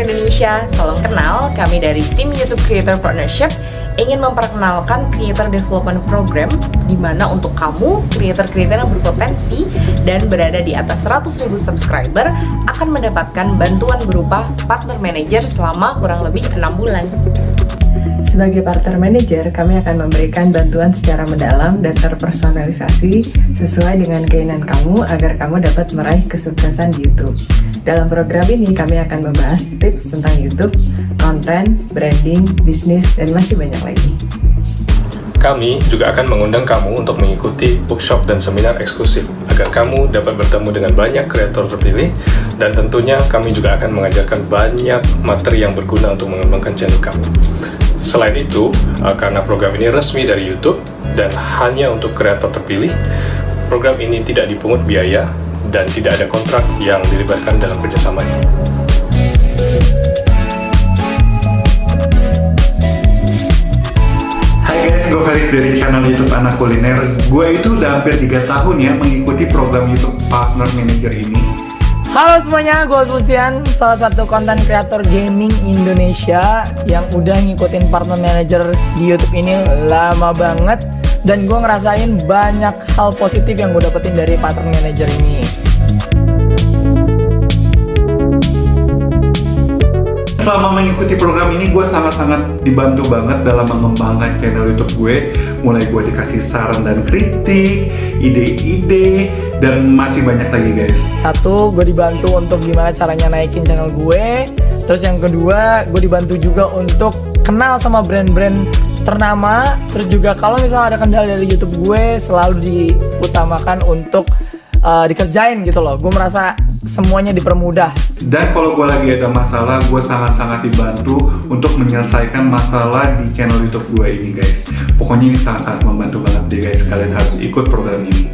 Indonesia, salam kenal. Kami dari tim YouTube Creator Partnership ingin memperkenalkan Creator Development Program di mana untuk kamu, creator-creator yang berpotensi dan berada di atas 100.000 subscriber akan mendapatkan bantuan berupa partner manager selama kurang lebih 6 bulan. Sebagai partner manager, kami akan memberikan bantuan secara mendalam dan terpersonalisasi sesuai dengan keinginan kamu agar kamu dapat meraih kesuksesan di YouTube. Dalam program ini, kami akan membahas tips tentang YouTube, konten, branding, bisnis, dan masih banyak lagi. Kami juga akan mengundang kamu untuk mengikuti workshop dan seminar eksklusif agar kamu dapat bertemu dengan banyak kreator terpilih, dan tentunya kami juga akan mengajarkan banyak materi yang berguna untuk mengembangkan channel kamu. Selain itu, karena program ini resmi dari YouTube dan hanya untuk kreator terpilih, program ini tidak dipungut biaya dan tidak ada kontrak yang dilibatkan dalam kerjasamanya. Hai guys, gue Faris dari channel YouTube Anak Kuliner. Gue itu udah hampir 3 tahun ya mengikuti program YouTube Partner Manager ini. Halo semuanya, gue Lucian, salah satu konten kreator gaming Indonesia yang udah ngikutin partner manager di YouTube ini lama banget, dan gue ngerasain banyak hal positif yang gue dapetin dari partner manager ini. Selama mengikuti program ini, gue sangat-sangat dibantu banget dalam mengembangkan channel YouTube gue. Mulai gue dikasih saran dan kritik, ide-ide, dan masih banyak lagi guys. Satu, gue dibantu untuk gimana caranya naikin channel gue. Terus yang kedua, gue dibantu juga untuk kenal sama brand-brand ternama. Terus juga kalau misalnya ada kendala dari YouTube gue, selalu diutamakan untuk dikerjain gitu loh. Gue merasa semuanya dipermudah. Dan kalau gue lagi ada masalah, gue sangat-sangat dibantu untuk menyelesaikan masalah di channel YouTube gue ini guys. Pokoknya ini sangat-sangat membantu banget deh guys. Kalian harus ikut program ini.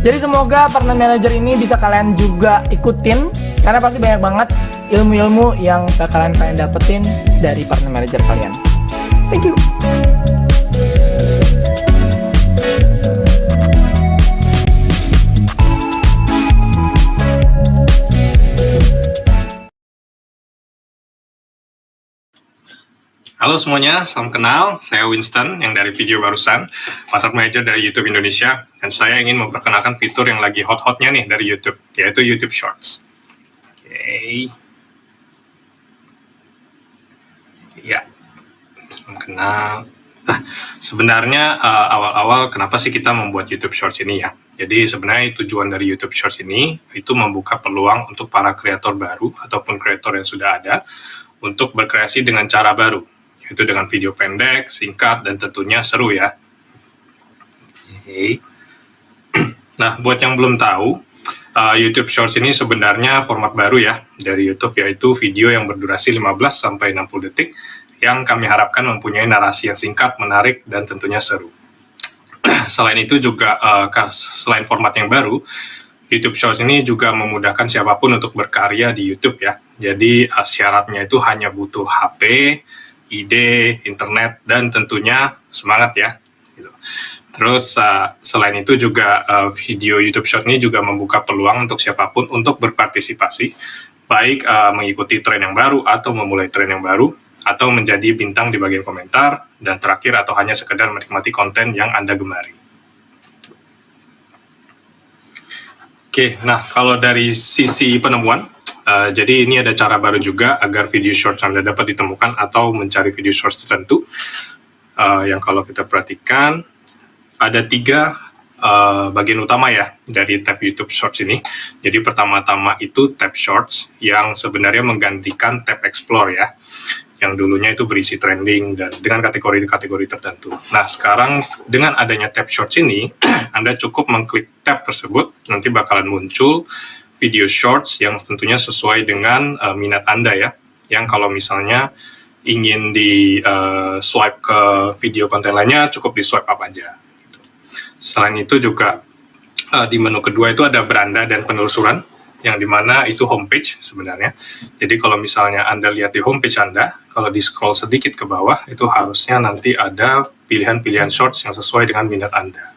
Jadi semoga partner manager ini bisa kalian juga ikutin, karena pasti banyak banget ilmu-ilmu yang bakalan kalian dapetin dari partner manager kalian. Thank you. Halo semuanya, salam kenal. Saya Winston yang dari video barusan, partner manager dari YouTube Indonesia, dan saya ingin memperkenalkan fitur yang lagi hot-hotnya nih dari YouTube, yaitu YouTube Shorts. Oke. Ya, salam kenal. Nah, sebenarnya awal-awal kenapa sih kita membuat YouTube Shorts ini ya? Jadi sebenarnya tujuan dari YouTube Shorts ini itu membuka peluang untuk para kreator baru ataupun kreator yang sudah ada untuk berkreasi dengan cara baru. Itu dengan video pendek, singkat, dan tentunya seru ya. Oke. Nah, buat yang belum tahu, YouTube Shorts ini sebenarnya format baru ya dari YouTube, yaitu video yang berdurasi 15-60 detik yang kami harapkan mempunyai narasi yang singkat, menarik, dan tentunya seru. Selain itu juga, selain format yang baru, YouTube Shorts ini juga memudahkan siapapun untuk berkarya di YouTube ya. Jadi syaratnya itu hanya butuh HP, ide, internet, dan tentunya semangat ya. Gitu. Terus selain itu juga video YouTube Short ini juga membuka peluang untuk siapapun untuk berpartisipasi, baik mengikuti tren yang baru atau memulai tren yang baru, atau menjadi bintang di bagian komentar, dan terakhir atau hanya sekedar menikmati konten yang Anda gemari. Oke, nah kalau dari sisi penemuan, jadi ini ada cara baru juga agar video shorts Anda dapat ditemukan atau mencari video shorts tertentu. Yang kalau kita perhatikan, ada 3 bagian utama ya dari tab YouTube Shorts ini. Jadi pertama-tama itu tab Shorts yang sebenarnya menggantikan tab Explore ya, yang dulunya itu berisi trending dan dengan kategori-kategori tertentu. Nah, sekarang dengan adanya tab Shorts ini, Anda cukup mengklik tab tersebut, nanti bakalan muncul video shorts yang tentunya sesuai dengan minat Anda ya. Yang kalau misalnya ingin di swipe ke video konten lainnya, cukup di swipe up aja. Selain itu juga di menu kedua itu ada beranda dan penelusuran, yang dimana itu homepage sebenarnya. Jadi kalau misalnya Anda lihat di homepage Anda, kalau di scroll sedikit ke bawah, itu harusnya nanti ada pilihan-pilihan shorts yang sesuai dengan minat Anda.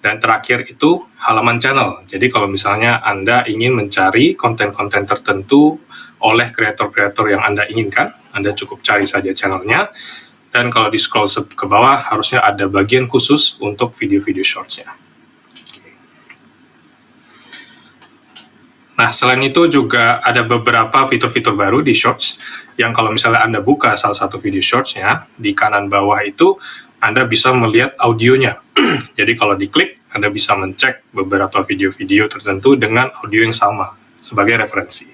Dan terakhir itu halaman channel. Jadi kalau misalnya Anda ingin mencari konten-konten tertentu oleh kreator-kreator yang Anda inginkan, Anda cukup cari saja channelnya. Dan kalau di scroll ke bawah, harusnya ada bagian khusus untuk video-video shorts-nya. Nah, selain itu juga ada beberapa fitur-fitur baru di shorts, yang kalau misalnya Anda buka salah satu video shorts-nya, di kanan bawah itu Anda bisa melihat audionya. Jadi kalau diklik, Anda bisa mencek beberapa video-video tertentu dengan audio yang sama sebagai referensi.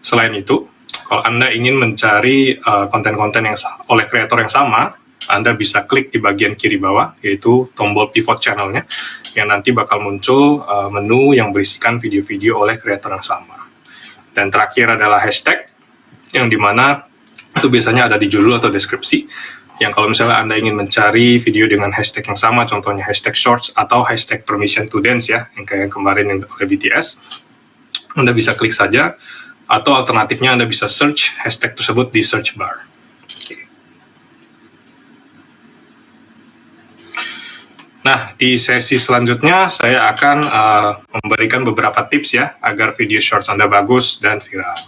Selain itu, kalau Anda ingin mencari konten-konten yang oleh kreator yang sama, Anda bisa klik di bagian kiri bawah, yaitu tombol pivot channel-nya, yang nanti bakal muncul menu yang berisikan video-video oleh kreator yang sama. Dan terakhir adalah hashtag, yang dimana itu biasanya ada di judul atau deskripsi, yang kalau misalnya Anda ingin mencari video dengan hashtag yang sama, contohnya hashtag shorts atau hashtag permission to dance ya, yang kayak kemarin yang oleh BTS, Anda bisa klik saja, atau alternatifnya Anda bisa search hashtag tersebut di search bar. Nah, di sesi selanjutnya saya akan memberikan beberapa tips ya agar video shorts Anda bagus dan viral.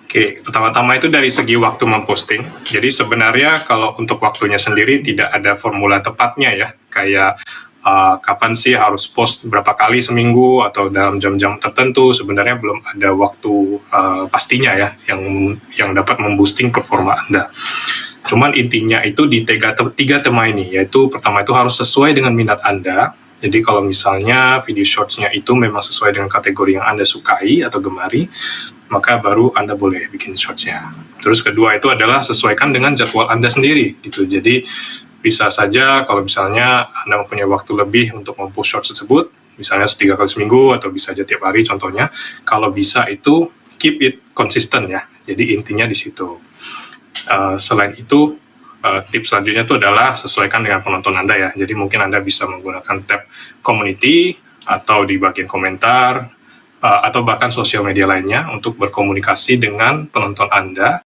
Oke, pertama-tama itu dari segi waktu memposting. Jadi sebenarnya kalau untuk waktunya sendiri tidak ada formula tepatnya ya. Kayak kapan sih harus post berapa kali seminggu atau dalam jam-jam tertentu. Sebenarnya belum ada waktu pastinya ya yang dapat memboosting performa Anda. Cuman intinya itu di tiga tema ini, yaitu pertama itu harus sesuai dengan minat Anda. Jadi kalau misalnya video shorts-nya itu memang sesuai dengan kategori yang Anda sukai atau gemari, maka baru Anda boleh bikin shorts-nya. Terus kedua itu adalah sesuaikan dengan jadwal Anda sendiri gitu. Jadi bisa saja kalau misalnya Anda mempunyai waktu lebih untuk mempost shorts tersebut, misalnya 3 kali seminggu atau bisa aja tiap hari contohnya. Kalau bisa itu keep it konsisten ya. Jadi intinya di situ. Selain itu, tips selanjutnya itu adalah sesuaikan dengan penonton Anda ya. Jadi mungkin Anda bisa menggunakan tab community atau di bagian komentar atau bahkan sosial media lainnya untuk berkomunikasi dengan penonton Anda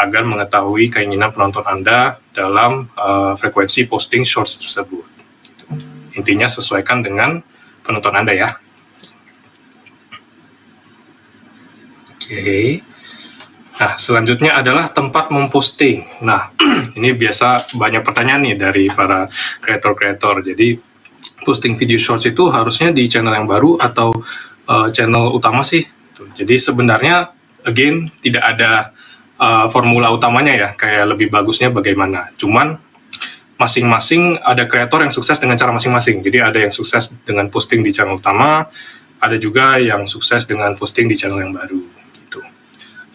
agar mengetahui keinginan penonton Anda dalam frekuensi posting shorts tersebut. Intinya sesuaikan dengan penonton Anda ya. Oke. Nah, selanjutnya adalah tempat memposting. Nah, ini biasa banyak pertanyaan nih dari para kreator-kreator. Jadi, posting video shorts itu harusnya di channel yang baru atau channel utama sih? Jadi, sebenarnya, again, tidak ada formula utamanya ya, kayak lebih bagusnya bagaimana. Cuman, masing-masing ada kreator yang sukses dengan cara masing-masing. Jadi, ada yang sukses dengan posting di channel utama, ada juga yang sukses dengan posting di channel yang baru.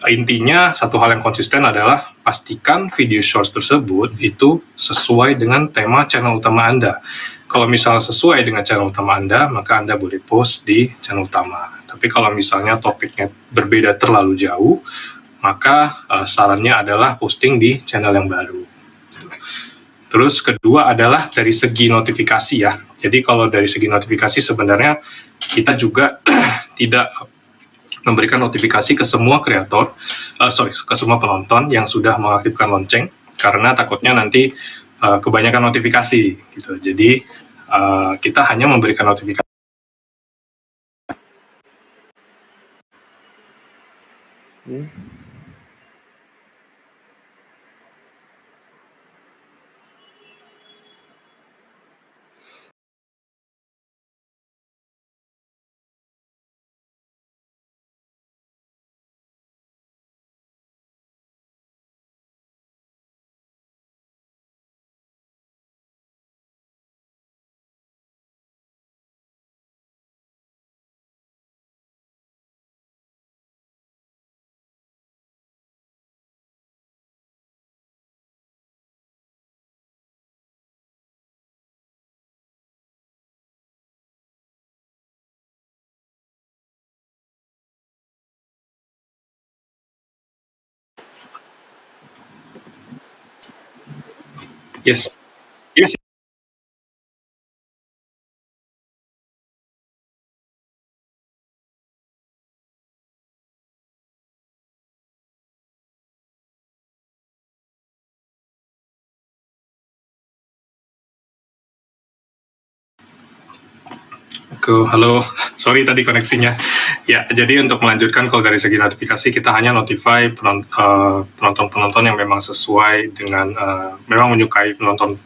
Intinya satu hal yang konsisten adalah pastikan video shorts tersebut itu sesuai dengan tema channel utama Anda. Kalau misalnya sesuai dengan channel utama Anda, maka Anda boleh post di channel utama. Tapi kalau misalnya topiknya berbeda terlalu jauh, maka sarannya adalah posting di channel yang baru. Terus kedua adalah dari segi notifikasi ya. Jadi kalau dari segi notifikasi sebenarnya kita juga tidak memberikan notifikasi ke semua kreator, ke semua penonton yang sudah mengaktifkan lonceng, karena takutnya nanti kebanyakan notifikasi gitu. Jadi kita hanya memberikan notifikasi. Yes. Halo, sorry tadi koneksinya. Ya, jadi untuk melanjutkan kalau dari segi notifikasi kita hanya notify penonton-penonton yang memang sesuai dengan memang menyukai penonton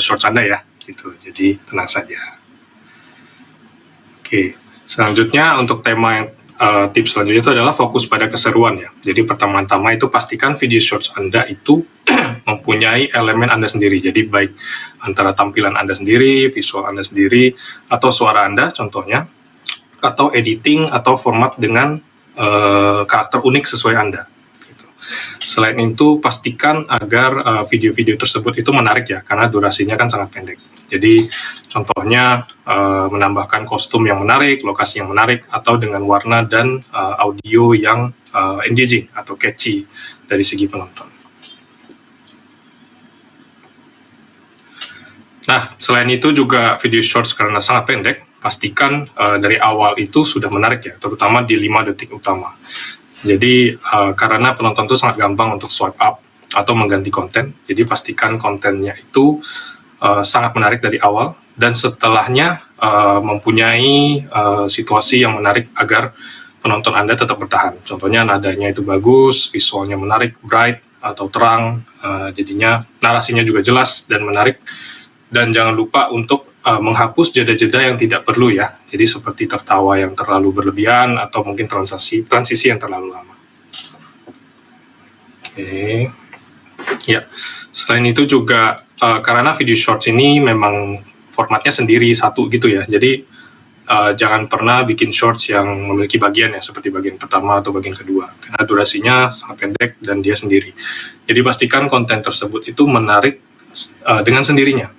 shorts Anda ya, gitu. Jadi tenang saja. Oke, selanjutnya untuk tema yang tips selanjutnya itu adalah fokus pada keseruan ya. Jadi pertama-tama itu pastikan video shorts Anda itu mempunyai elemen Anda sendiri. Jadi baik antara tampilan Anda sendiri, visual Anda sendiri, atau suara Anda contohnya, atau editing atau format dengan karakter unik sesuai Anda. Gitu. Selain itu pastikan agar video-video tersebut itu menarik ya, karena durasinya kan sangat pendek. Jadi contohnya menambahkan kostum yang menarik, lokasi yang menarik, atau dengan warna dan audio yang engaging atau catchy dari segi penonton. Nah, selain itu juga video shorts karena sangat pendek, pastikan dari awal itu sudah menarik ya, terutama di 5 detik utama. Jadi karena penonton tuh sangat gampang untuk swipe up atau mengganti konten, jadi pastikan kontennya itu sangat menarik dari awal dan setelahnya mempunyai situasi yang menarik agar penonton Anda tetap bertahan. Contohnya nadanya itu bagus, visualnya menarik, bright atau terang, jadinya narasinya juga jelas dan menarik. Dan jangan lupa untuk menghapus jeda-jeda yang tidak perlu ya. Jadi seperti tertawa yang terlalu berlebihan atau mungkin transisi yang terlalu lama. Oke. Ya, selain itu juga karena video shorts ini memang formatnya sendiri satu gitu ya. Jadi jangan pernah bikin shorts yang memiliki bagian ya seperti bagian pertama atau bagian kedua karena durasinya sangat pendek dan dia sendiri. Jadi pastikan konten tersebut itu menarik dengan sendirinya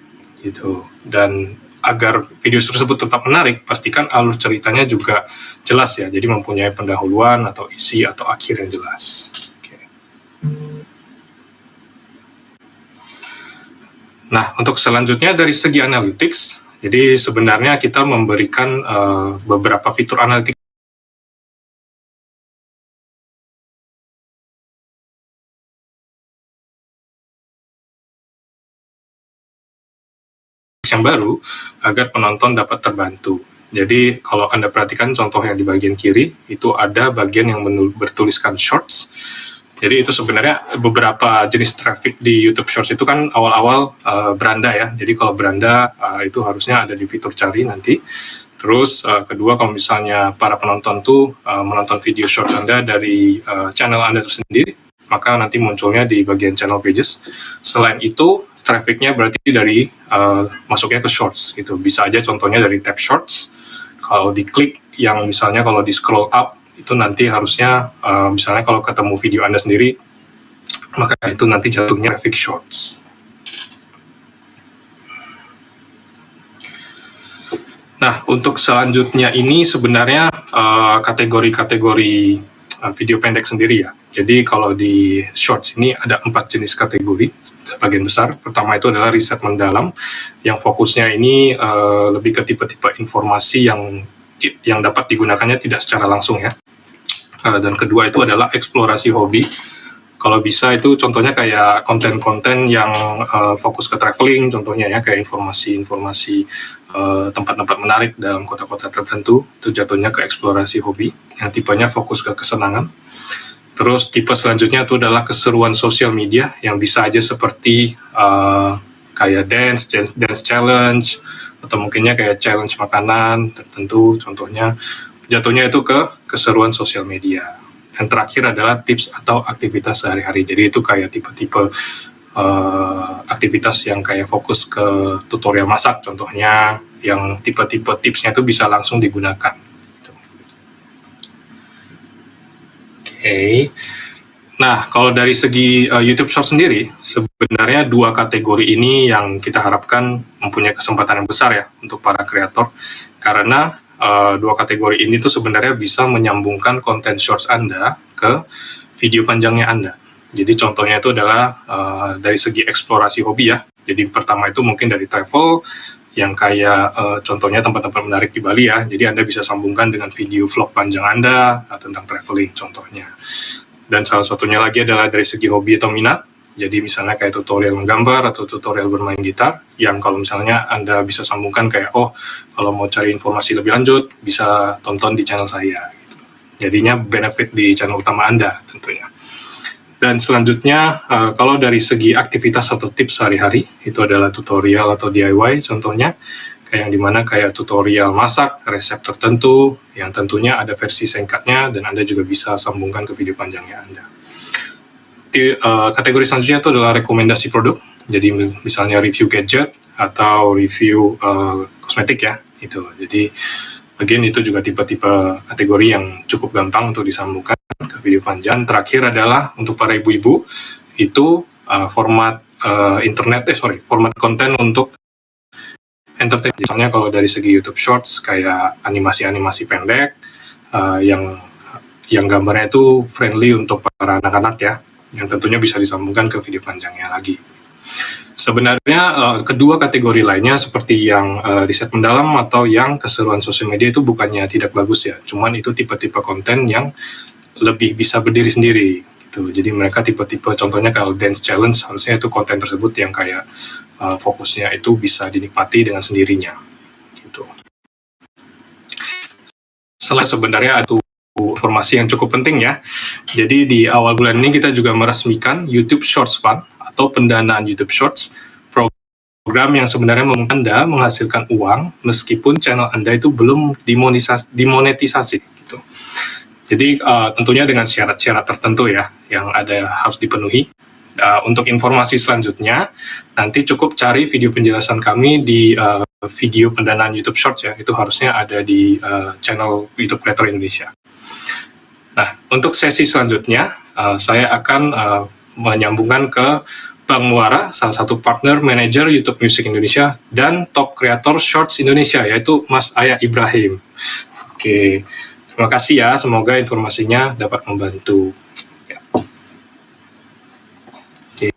gitu. Dan agar video tersebut tetap menarik, pastikan alur ceritanya juga jelas ya. Jadi mempunyai pendahuluan atau isi atau akhir yang jelas. Oke. Nah, untuk selanjutnya dari segi analytics, jadi sebenarnya kita memberikan beberapa fitur analytics yang baru agar penonton dapat terbantu. Jadi kalau Anda perhatikan contoh yang di bagian kiri, itu ada bagian yang bertuliskan shorts. Jadi itu sebenarnya beberapa jenis traffic di YouTube Shorts itu kan awal-awal beranda ya. Jadi kalau beranda itu harusnya ada di fitur cari nanti. Terus kedua kalau misalnya para penonton tuh menonton video shorts Anda dari channel Anda itu sendiri, maka nanti munculnya di bagian channel pages. Selain itu trafficnya berarti dari masuknya ke shorts gitu. Bisa aja contohnya dari tab shorts. Kalau diklik yang misalnya kalau di scroll up itu nanti harusnya misalnya kalau ketemu video Anda sendiri, maka itu nanti jatuhnya traffic shorts. Nah, untuk selanjutnya ini sebenarnya kategori-kategori video pendek sendiri ya. Jadi kalau di shorts ini ada 4 jenis kategori, sebagian besar. Pertama itu adalah riset mendalam, yang fokusnya ini lebih ke tipe-tipe informasi yang dapat digunakannya tidak secara langsung ya. Dan kedua itu adalah eksplorasi hobi. Kalau bisa itu contohnya kayak konten-konten yang fokus ke traveling, contohnya ya kayak informasi-informasi tempat-tempat menarik dalam kota-kota tertentu, itu jatuhnya ke eksplorasi hobi. Yang tipenya fokus ke kesenangan. Terus tipe selanjutnya itu adalah keseruan sosial media yang bisa aja seperti kayak dance challenge atau mungkinnya kayak challenge makanan tertentu, contohnya jatuhnya itu ke keseruan sosial media. Dan terakhir adalah tips atau aktivitas sehari-hari. Jadi itu kayak tipe-tipe aktivitas yang kayak fokus ke tutorial masak, contohnya yang tipe-tipe tipsnya itu bisa langsung digunakan. Oke. Nah, kalau dari segi YouTube Short sendiri, sebenarnya 2 kategori ini yang kita harapkan mempunyai kesempatan yang besar ya untuk para kreator, karena 2 kategori ini tuh sebenarnya bisa menyambungkan konten shorts Anda ke video panjangnya Anda. Jadi contohnya itu adalah dari segi eksplorasi hobi ya. Jadi pertama itu mungkin dari travel, yang kayak contohnya tempat-tempat menarik di Bali ya. Jadi Anda bisa sambungkan dengan video vlog panjang Anda tentang traveling contohnya. Dan salah satunya lagi adalah dari segi hobi atau minat. Jadi misalnya kayak tutorial menggambar atau tutorial bermain gitar, yang kalau misalnya Anda bisa sambungkan kayak, oh kalau mau cari informasi lebih lanjut, bisa tonton di channel saya. Gitu. Jadinya benefit di channel utama Anda tentunya. Dan selanjutnya, kalau dari segi aktivitas atau tips sehari-hari, itu adalah tutorial atau DIY contohnya, kayak yang dimana kayak tutorial masak, resep tertentu, yang tentunya ada versi singkatnya, dan Anda juga bisa sambungkan ke video panjangnya Anda. Kategori selanjutnya itu adalah rekomendasi produk, jadi misalnya review gadget, atau review kosmetik ya, itu. Jadi, again itu juga tipe-tipe kategori yang cukup gampang untuk disambungkan ke video panjang. Terakhir adalah untuk para ibu-ibu, itu format format konten untuk entertain. Misalnya kalau dari segi YouTube Shorts kayak animasi-animasi pendek yang gambarnya itu friendly untuk para anak-anak ya, yang tentunya bisa disambungkan ke video panjangnya lagi. Sebenarnya kedua kategori lainnya seperti yang riset mendalam atau yang keseruan sosial media itu bukannya tidak bagus ya, cuman itu tipe-tipe konten yang lebih bisa berdiri sendiri gitu. Jadi mereka tipe-tipe, contohnya kalau dance challenge, harusnya itu konten tersebut yang kayak fokusnya itu bisa dinikmati dengan sendirinya gitu. Selain sebenarnya ada informasi yang cukup penting ya. Jadi di awal bulan ini kita juga meresmikan YouTube Shorts Fund atau pendanaan YouTube Shorts, program yang sebenarnya memungkinkan Anda menghasilkan uang meskipun channel Anda itu belum dimonetisasi gitu. Jadi tentunya dengan syarat-syarat tertentu ya yang harus dipenuhi. Untuk informasi selanjutnya nanti cukup cari video penjelasan kami di video pendanaan YouTube Shorts ya, itu harusnya ada di channel YouTube Creator Indonesia. Nah, untuk sesi selanjutnya saya akan menyambungkan ke Bang Muara, salah satu partner manager YouTube Music Indonesia dan top kreator Shorts Indonesia, yaitu Mas Aya Ibrahim. Oke, terima kasih ya, semoga informasinya dapat membantu. Ya. Oke.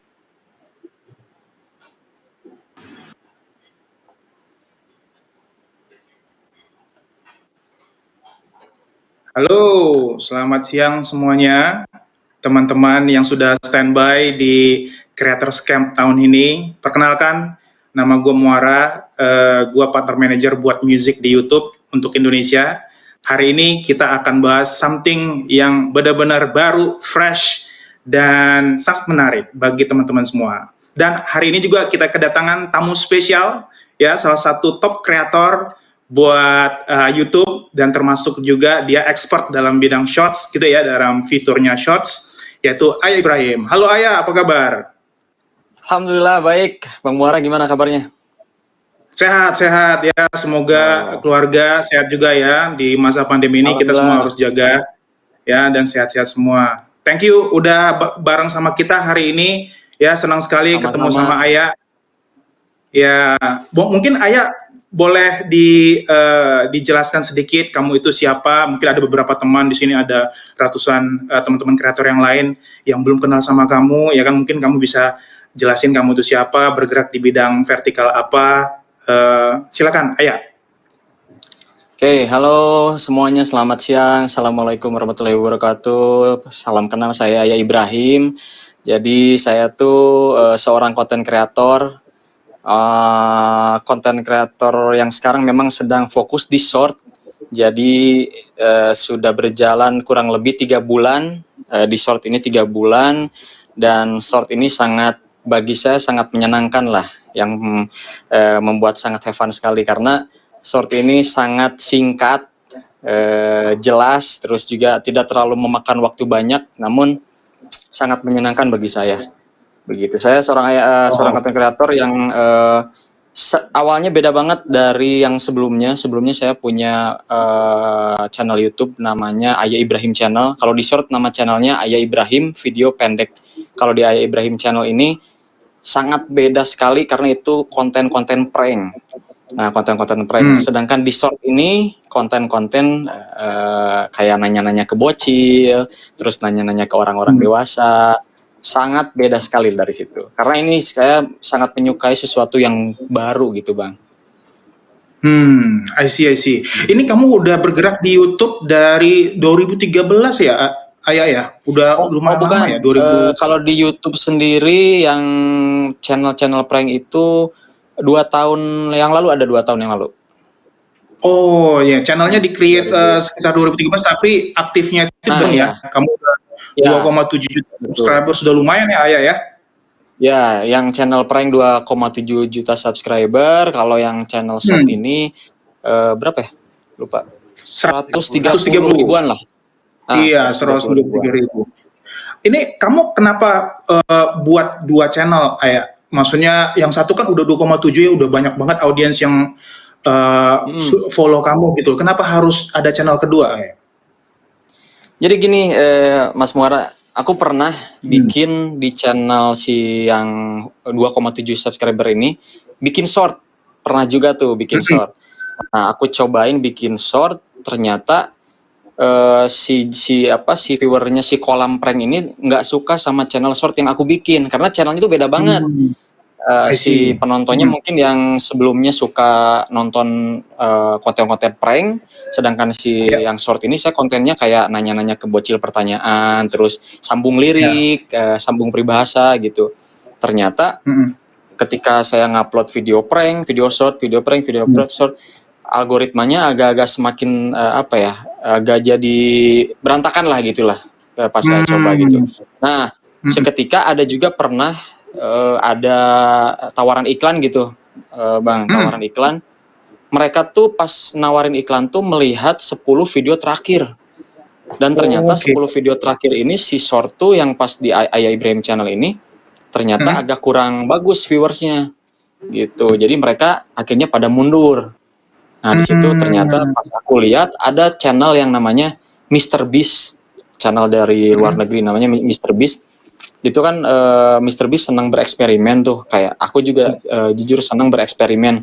Halo, selamat siang semuanya. Teman-teman yang sudah standby di Creators Camp tahun ini. Perkenalkan, nama gue Muara, gue partner manager buat music di YouTube untuk Indonesia. Hari ini kita akan bahas something yang benar-benar baru, fresh, dan sangat menarik bagi teman-teman semua. Dan hari ini juga kita kedatangan tamu spesial, ya, salah satu top kreator buat YouTube, dan termasuk juga dia expert dalam bidang shorts gitu ya, dalam fiturnya shorts, yaitu Aya Ibrahim. Halo Aya, apa kabar? Alhamdulillah baik. Bang Muara gimana kabarnya? Sehat ya, semoga keluarga sehat juga ya di masa pandemi ini. Kita semua harus jaga ya, dan sehat-sehat semua. Thank you udah bareng sama kita hari ini ya, senang sekali ketemu sama Aya. Ya, mungkin Aya boleh dijelaskan sedikit kamu itu siapa? Mungkin ada beberapa teman di sini, ada ratusan teman-teman kreator yang lain yang belum kenal sama kamu, ya kan? Mungkin kamu bisa jelasin kamu itu siapa, bergerak di bidang vertikal apa. Silakan, Aya. Oke, halo semuanya, selamat siang. Assalamualaikum warahmatullahi wabarakatuh. Salam kenal, saya Aya Ibrahim. Jadi saya tuh seorang konten kreator. Konten kreator yang sekarang memang sedang fokus di short. Jadi sudah berjalan kurang lebih 3 bulan. Di short ini 3 bulan. Dan short ini bagi saya sangat menyenangkan lah, yang membuat sangat have fun sekali, karena short ini sangat singkat, jelas, terus juga tidak terlalu memakan waktu banyak, namun sangat menyenangkan bagi saya. Begitu. Saya seorang content creator yang awalnya beda banget dari yang sebelumnya. Sebelumnya saya punya channel YouTube namanya Aya Ibrahim Channel. Kalau di short nama channelnya Aya Ibrahim Video Pendek. Kalau di Aya Ibrahim Channel ini sangat beda sekali karena itu konten-konten prank. Nah, konten-konten prank. Sedangkan di short ini konten-konten kayak nanya-nanya ke bocil, terus nanya-nanya ke orang-orang dewasa. Sangat beda sekali dari situ. Karena ini saya sangat menyukai sesuatu yang baru gitu, Bang. I see. Ini kamu udah bergerak di YouTube dari 2013 ya, Aya ya? Udah lumayan lama ya, 2000. Kalau di YouTube sendiri yang channel-channel prank itu 2 tahun yang lalu, ada 2 tahun yang lalu. Oh ya, channelnya di-create sekitar 2013, tapi aktifnya itu belum ya? Kamu udah 2,7 juta subscriber, sudah lumayan ya Aya ya? Ya, yang channel prank 2,7 juta subscriber. Kalau yang channel short ini berapa ya? Lupa. 130 ribuan lah. Iya, 133 ribu. Ini kamu kenapa buat 2 channel, Aya? Maksudnya yang satu kan udah 2,7 ya, udah banyak banget audiens yang follow kamu gitu. Kenapa harus ada channel kedua, Aya? Jadi gini, Mas Muara, aku pernah bikin di channel si yang 2,7 subscriber ini, bikin short. Pernah juga tuh bikin short. Nah, aku cobain bikin short, ternyata si viewernya si kolam prank ini nggak suka sama channel short yang aku bikin, karena channelnya itu beda banget. I si see. penontonnya mungkin yang sebelumnya suka nonton konten-konten prank, sedangkan si Ya. yang short ini saya kontennya kayak nanya-nanya ke bocil pertanyaan, terus sambung lirik, sambung peribahasa gitu. Ternyata Mm-mm. ketika saya ngupload video prank, video short, video prank, video short, algoritmanya agak-agak semakin agak jadi berantakan lah gitulah pas saya coba gitu. Nah, seketika ada juga pernah ada tawaran iklan gitu, Bang, tawaran iklan. Mereka tuh pas nawarin iklan tuh melihat 10 video terakhir. Dan ternyata 10 video terakhir ini si short tuh yang pas di Ayah Ibrahim channel ini ternyata agak kurang bagus viewersnya gitu. Jadi mereka akhirnya pada mundur. Nah, di situ ternyata pas aku lihat ada channel yang namanya Mr. Beast, channel dari luar negeri namanya Mr. Beast. Itu kan Mr. Beast senang bereksperimen tuh, kayak aku juga jujur senang bereksperimen.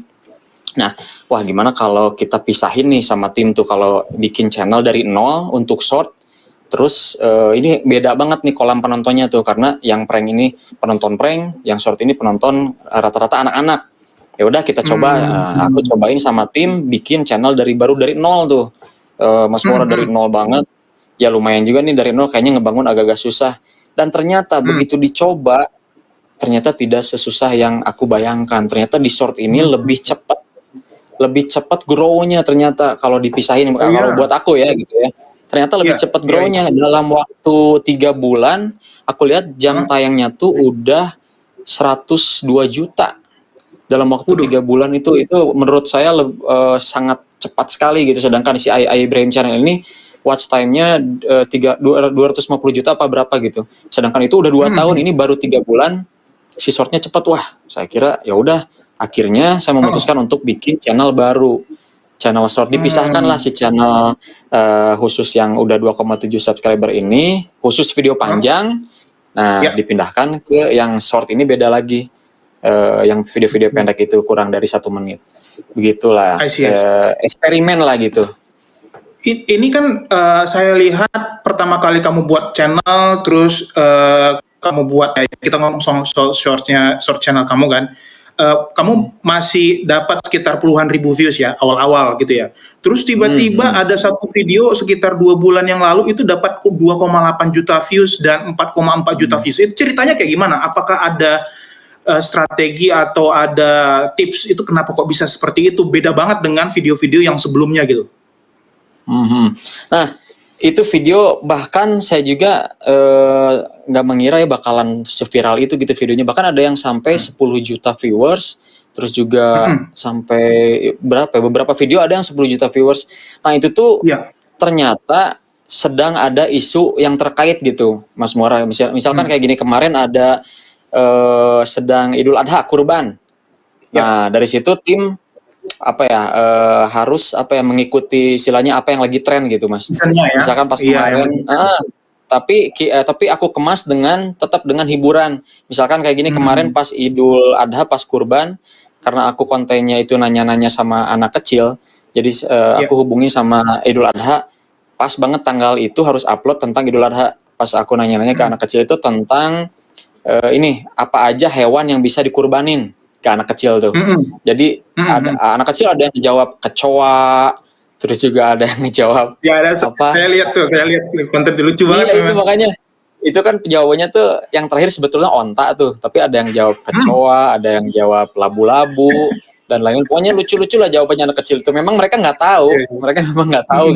Nah, wah gimana kalau kita pisahin nih sama tim tuh kalau bikin channel dari nol untuk short. Terus ini beda banget nih kolam penontonnya tuh, karena yang prank ini penonton prank, yang short ini penonton rata-rata anak-anak. Ya udah kita coba, aku cobain sama tim bikin channel dari nol tuh, Mas Mora, dari nol banget. Ya lumayan juga nih dari nol, kayaknya ngebangun agak-agak susah. Dan ternyata begitu dicoba, ternyata tidak sesusah yang aku bayangkan. Ternyata di short ini lebih cepat grow-nya ternyata kalau dipisahin. Kalau buat aku ya gitu ya. Ternyata lebih cepat grow-nya. Dalam waktu 3 bulan, aku lihat jam tayangnya tuh udah 102 juta. Dalam waktu 3 bulan itu menurut saya sangat cepat sekali gitu. Sedangkan si Ayah Ibrahim channel ini watch time-nya 250 juta apa berapa gitu. Sedangkan itu udah 2 tahun, ini baru 3 bulan si short-nya cepat. Wah, saya kira ya udah, akhirnya saya memutuskan untuk bikin channel baru. Channel short dipisahkan lah, si channel khusus yang udah 2,7 subscriber ini, khusus video panjang. Nah, dipindahkan ke yang short ini beda lagi. Yang video-video pendek itu kurang dari 1 menit. Begitulah. Eksperimen lah gitu. Ini kan saya lihat pertama kali kamu buat channel, terus kamu buat, kita ngomong soal short channel kamu kan, kamu masih dapat sekitar puluhan ribu views ya awal-awal gitu ya. Terus tiba-tiba ada satu video sekitar 2 bulan yang lalu itu dapat 2,8 juta views dan 4,4 juta views. Itu ceritanya kayak gimana? Apakah ada strategi atau ada tips itu kenapa kok bisa seperti itu? Beda banget dengan video-video yang sebelumnya gitu. Nah, itu video bahkan saya juga nggak mengira ya bakalan seviral itu gitu videonya. Bahkan ada yang sampai 10 juta viewers, terus juga sampai beberapa video ada yang 10 juta viewers. Nah, itu tuh ternyata sedang ada isu yang terkait gitu, Mas Mora. Misalkan kayak gini, kemarin ada sedang Idul Adha, kurban. Nah, dari situ tim harus mengikuti istilahnya apa yang lagi tren gitu, Mas. Misalkan pas kemarin tapi aku kemas tetap dengan hiburan. Misalkan kayak gini, kemarin pas Idul Adha, pas kurban, karena aku kontennya itu nanya-nanya sama anak kecil, jadi aku hubungi sama Idul Adha, pas banget tanggal itu harus upload tentang Idul Adha. Pas aku nanya-nanya ke anak kecil itu tentang ini apa aja hewan yang bisa dikurbanin ke anak kecil tuh. Jadi ada anak kecil, ada yang ngejawab kecoa, terus juga ada yang ngejawab Saya lihat konten lucu banget. Itu makanya itu kan jawabannya tuh yang terakhir sebetulnya onta tuh, tapi ada yang jawab kecoa, ada yang jawab labu-labu dan lain-lain. Pokoknya lucu-lucu lah jawabannya anak kecil itu. Memang mereka nggak tahu,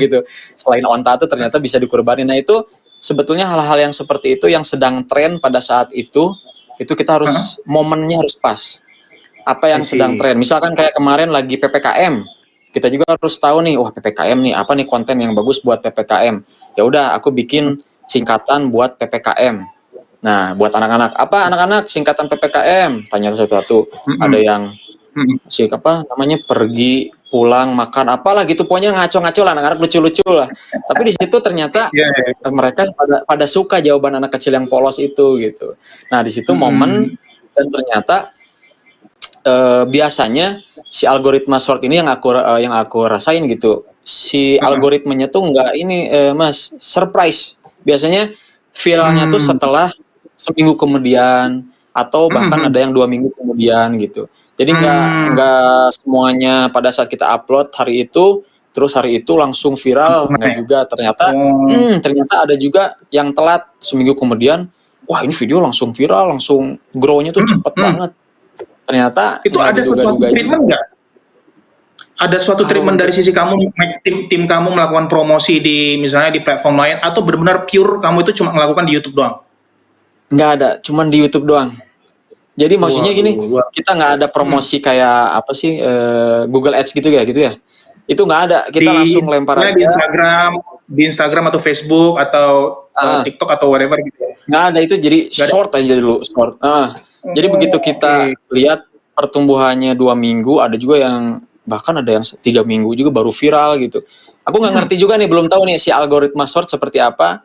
gitu. Selain onta tuh ternyata bisa dikurbanin. Nah, itu sebetulnya hal-hal yang seperti itu yang sedang tren pada saat itu kita harus momennya harus pas. Apa yang sedang tren. Misalkan kayak kemarin lagi PPKM. Kita juga harus tahu nih, wah PPKM nih, apa nih konten yang bagus buat PPKM. Ya udah, aku bikin singkatan buat PPKM. Nah, buat anak-anak, apa anak-anak singkatan PPKM? Tanya satu-satu. Ada yang pergi, pulang, makan, apalah gitu. Pokoknya ngaco-ngaco lah, anak-anak lucu-lucu lah. Tapi di situ ternyata mereka pada suka jawaban anak kecil yang polos itu gitu. Nah, di situ momen, dan ternyata biasanya si algoritma short ini yang aku rasain gitu, si algoritmanya tuh nggak ini Mas, surprise. Biasanya viralnya tuh setelah seminggu kemudian atau bahkan ada yang 2 minggu kemudian kemudian gitu. Jadi nggak semuanya pada saat kita upload hari itu, terus hari itu langsung viral, nggak juga. Ternyata ada juga yang telat seminggu kemudian, wah ini video langsung viral, langsung grow-nya tuh cepet banget. Ternyata Itu nggak ada sesuatu diduga-duga treatment nggak? Ada suatu treatment dari sisi kamu, tim kamu melakukan promosi di misalnya di platform lain, atau benar-benar pure kamu itu cuma melakukan di YouTube doang? Nggak ada, cuman di YouTube doang. Jadi maksudnya gini, kita nggak ada promosi kayak apa sih Google Ads gitu ya, itu nggak ada. Kita langsung lempar aja. Di Instagram atau Facebook atau TikTok atau whatever gitu ya? Nggak ada, itu jadi short aja dulu, short. Jadi begitu kita lihat pertumbuhannya 2 minggu, ada juga yang bahkan ada yang 3 minggu juga baru viral gitu. Aku nggak ngerti juga nih, belum tahu nih si algoritma short seperti apa.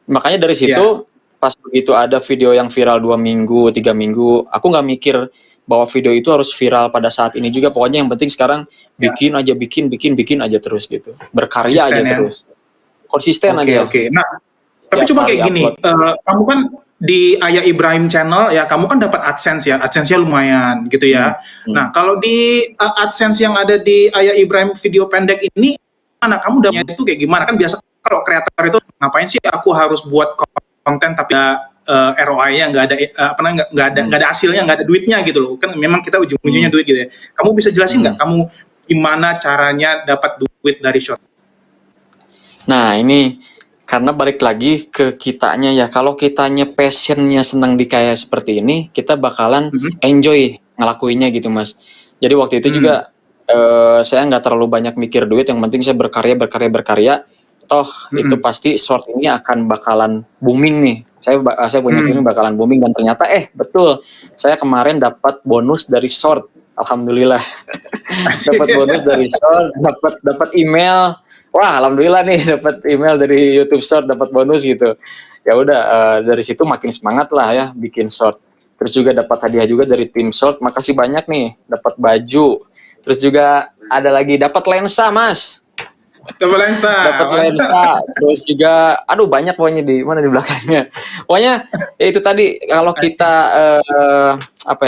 Makanya dari situ pas begitu ada video yang viral 2 minggu, 3 minggu, aku nggak mikir bahwa video itu harus viral pada saat ini juga. Pokoknya yang penting sekarang bikin aja terus gitu. Berkarya aja terus. Konsisten aja. Oke. Nah, tapi coba kayak gini, kamu kan di Ayah Ibrahim channel ya, kamu kan dapat AdSense ya, AdSense-nya lumayan gitu ya. Nah, kalau di AdSense yang ada di Ayah Ibrahim video pendek ini, mana kamu dapatnya itu kayak gimana? Kan biasa kalau kreator itu ngapain sih aku harus buat konten tapi ROI-nya nggak ada hasilnya, nggak ada duitnya gitu loh. Kan memang kita ujung-ujungnya duit gitu ya. Kamu bisa jelasin nggak kamu gimana caranya dapat duit dari short? Nah, ini karena balik lagi ke kitanya ya, kalau kitanya passionnya senang di kayak seperti ini, kita bakalan enjoy ngelakuinnya gitu Mas. Jadi waktu itu juga saya nggak terlalu banyak mikir duit, yang penting saya berkarya, toh itu pasti short ini akan bakalan booming nih. Saya punya feeling bakalan booming, dan ternyata betul, saya kemarin dapat bonus dari short, alhamdulillah. Dapat bonus dari short, dapat email. Wah, alhamdulillah nih dapat email dari YouTube Short, dapat bonus gitu. Ya udah, dari situ makin semangat lah ya bikin short. Terus juga dapat hadiah juga dari tim short. Makasih banyak nih, dapat baju. Terus juga ada lagi dapat lensa, Mas. Dapat lensa. Terus juga banyak pokoknya di mana di belakangnya. Pokoknya ya itu tadi, kalau kita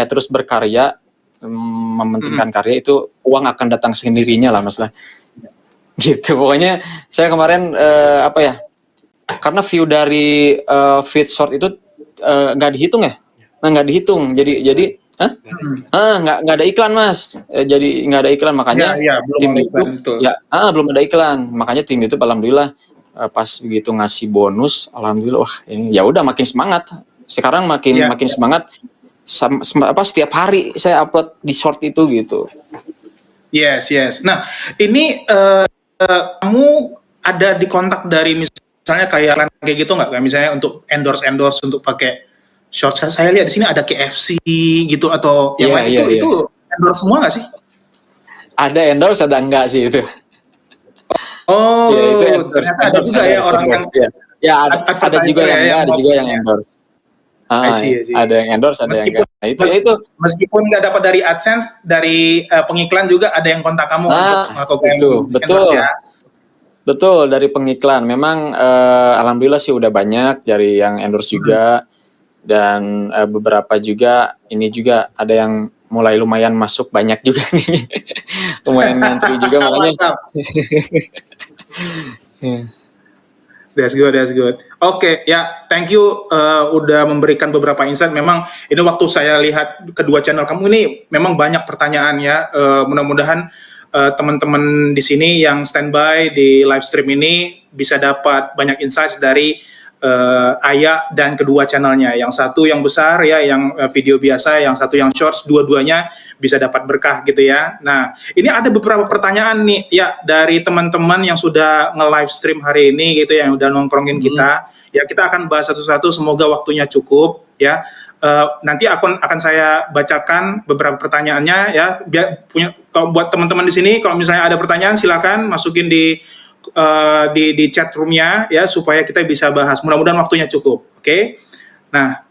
terus berkarya, mementingkan karya, itu uang akan datang sendirinya lah Mas lah. Gitu. Pokoknya saya kemarin karena view dari feed short itu nggak dihitung ya, nggak dihitung. Jadi nggak ada iklan Mas. Jadi nggak ada iklan, makanya tim YouTube belum ada iklan. Makanya tim YouTube alhamdulillah pas begitu ngasih bonus, alhamdulillah wah ini ya udah makin semangat. Sekarang makin semangat. Setiap hari saya upload di short itu gitu. Yes. Nah, ini kamu ada di kontak dari misalnya kayak gitu nggak? Kayak misalnya untuk endorse untuk pakai short. Saya lihat di sini ada KFC gitu atau yang lain itu endorse semua nggak sih? Ada endorse, ada enggak sih itu. Itu ternyata ada juga ya orang yang ada juga yang enggak, ada juga yang endorse. Ada yang endorse, ada yang enggak. Nah, itu meskipun nggak dapat dari AdSense, dari pengiklan juga ada yang kontak kamu untuk melakukan endorse ya. Betul, dari pengiklan. Memang alhamdulillah sih udah banyak dari yang endorse juga, dan beberapa juga ini juga ada yang mulai lumayan masuk, banyak juga nih. Lumayan ngantri juga makanya. That's good. Oke, ya, thank you udah memberikan beberapa insight. Memang ini waktu saya lihat kedua channel kamu ini memang banyak pertanyaan ya. Mudah-mudahan teman-teman di sini yang standby di live stream ini bisa dapat banyak insight dari Ayah dan kedua channelnya. Yang satu yang besar ya, yang video biasa, yang satu yang shorts, dua-duanya bisa dapat berkah gitu ya. Nah, ini ada beberapa pertanyaan nih ya dari teman-teman yang sudah nge-live stream hari ini gitu, yang udah nongkrongin kita. Ya, kita akan bahas satu-satu, semoga waktunya cukup ya. Nanti akan saya bacakan beberapa pertanyaannya ya. Kalau buat teman-teman di sini, kalau misalnya ada pertanyaan silakan masukin di chat roomnya ya, supaya kita bisa bahas. Mudah-mudahan waktunya cukup. Oke. Nah,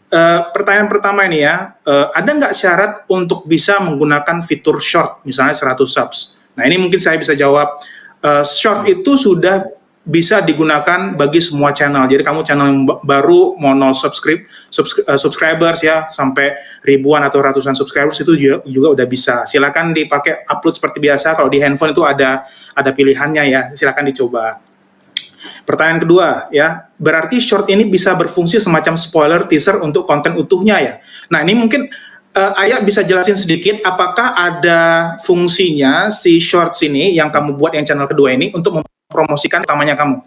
pertanyaan pertama ini ya, ada nggak syarat untuk bisa menggunakan fitur short, misalnya 100 subs? Nah, ini mungkin saya bisa jawab. Short itu sudah bisa digunakan bagi semua channel. Jadi kamu channel yang baru mau 0 subscribers ya sampai ribuan atau ratusan subscribers itu juga udah bisa. Silakan dipakai upload seperti biasa. Kalau di handphone itu ada pilihannya ya. Silakan dicoba. Pertanyaan kedua ya, berarti short ini bisa berfungsi semacam spoiler teaser untuk konten utuhnya ya. Nah ini mungkin Ayah bisa jelasin sedikit apakah ada fungsinya si shorts ini yang kamu buat yang channel kedua ini untuk mempromosikan utamanya kamu?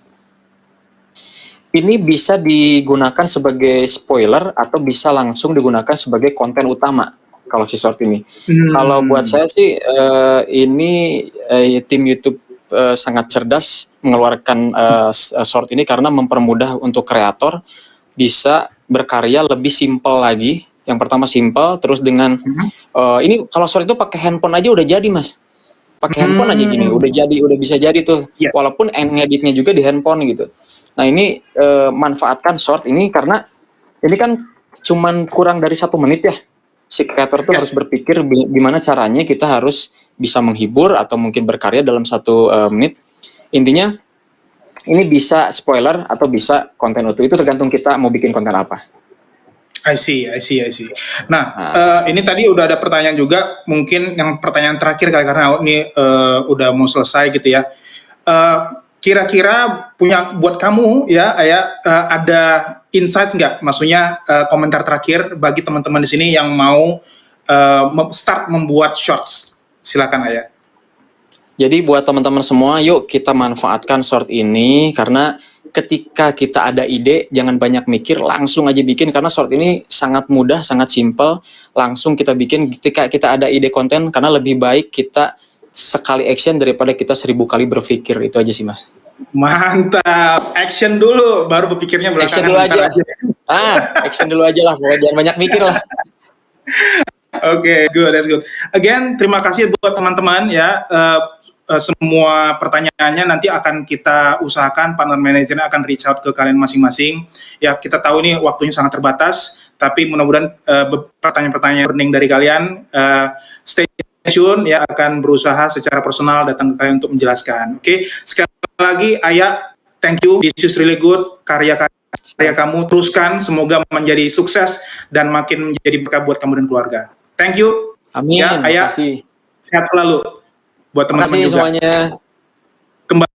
Ini bisa digunakan sebagai spoiler atau bisa langsung digunakan sebagai konten utama kalau si short ini. Kalau buat saya sih ini tim YouTube sangat cerdas mengeluarkan short ini karena mempermudah untuk kreator bisa berkarya lebih simpel lagi. Yang pertama simpel, terus dengan ini kalau short itu pakai handphone aja udah jadi mas. Pakai handphone aja gini udah bisa jadi tuh. Walaupun ngeditnya juga di handphone gitu. Nah ini manfaatkan short ini karena ini kan cuman kurang dari 1 menit ya. Si kreator tuh harus berpikir gimana caranya kita harus bisa menghibur atau mungkin berkarya dalam 1 menit. Intinya ini bisa spoiler atau bisa konten utuh, itu tergantung kita mau bikin konten apa. I see. Nah, ini tadi udah ada pertanyaan juga, mungkin yang pertanyaan terakhir kali karena ini udah mau selesai gitu ya. Kira-kira punya buat kamu ya, Ayah ada insights nggak? Maksudnya komentar terakhir bagi teman-teman di sini yang mau start membuat shorts. Silakan Ayah. Jadi buat teman-teman semua, yuk kita manfaatkan short ini karena ketika kita ada ide, jangan banyak mikir, langsung aja bikin karena short ini sangat mudah, sangat simple, langsung kita bikin ketika kita ada ide konten karena lebih baik kita sekali action daripada kita 1000 kali berpikir. Itu aja sih mas. Mantap, action dulu, baru berpikirnya belakangan. Action dulu aja. Action dulu aja lah, jangan banyak mikir lah. Oke, that's good. Again, terima kasih buat teman-teman ya. Semua pertanyaannya nanti akan kita usahakan partner manajernya akan reach out ke kalian masing-masing. Ya, kita tahu nih waktunya sangat terbatas, tapi mudah-mudahan pertanyaan-pertanyaan burning dari kalian stay tune ya, akan berusaha secara personal datang ke kalian untuk menjelaskan. Oke, sekali lagi Ayah, thank you. This is really good. Karya kamu teruskan, semoga menjadi sukses dan makin menjadi berkah buat kamu dan keluarga. Thank you. Amin. Ya, Ayah, sehat selalu buat teman-teman juga. Semuanya. Kembali.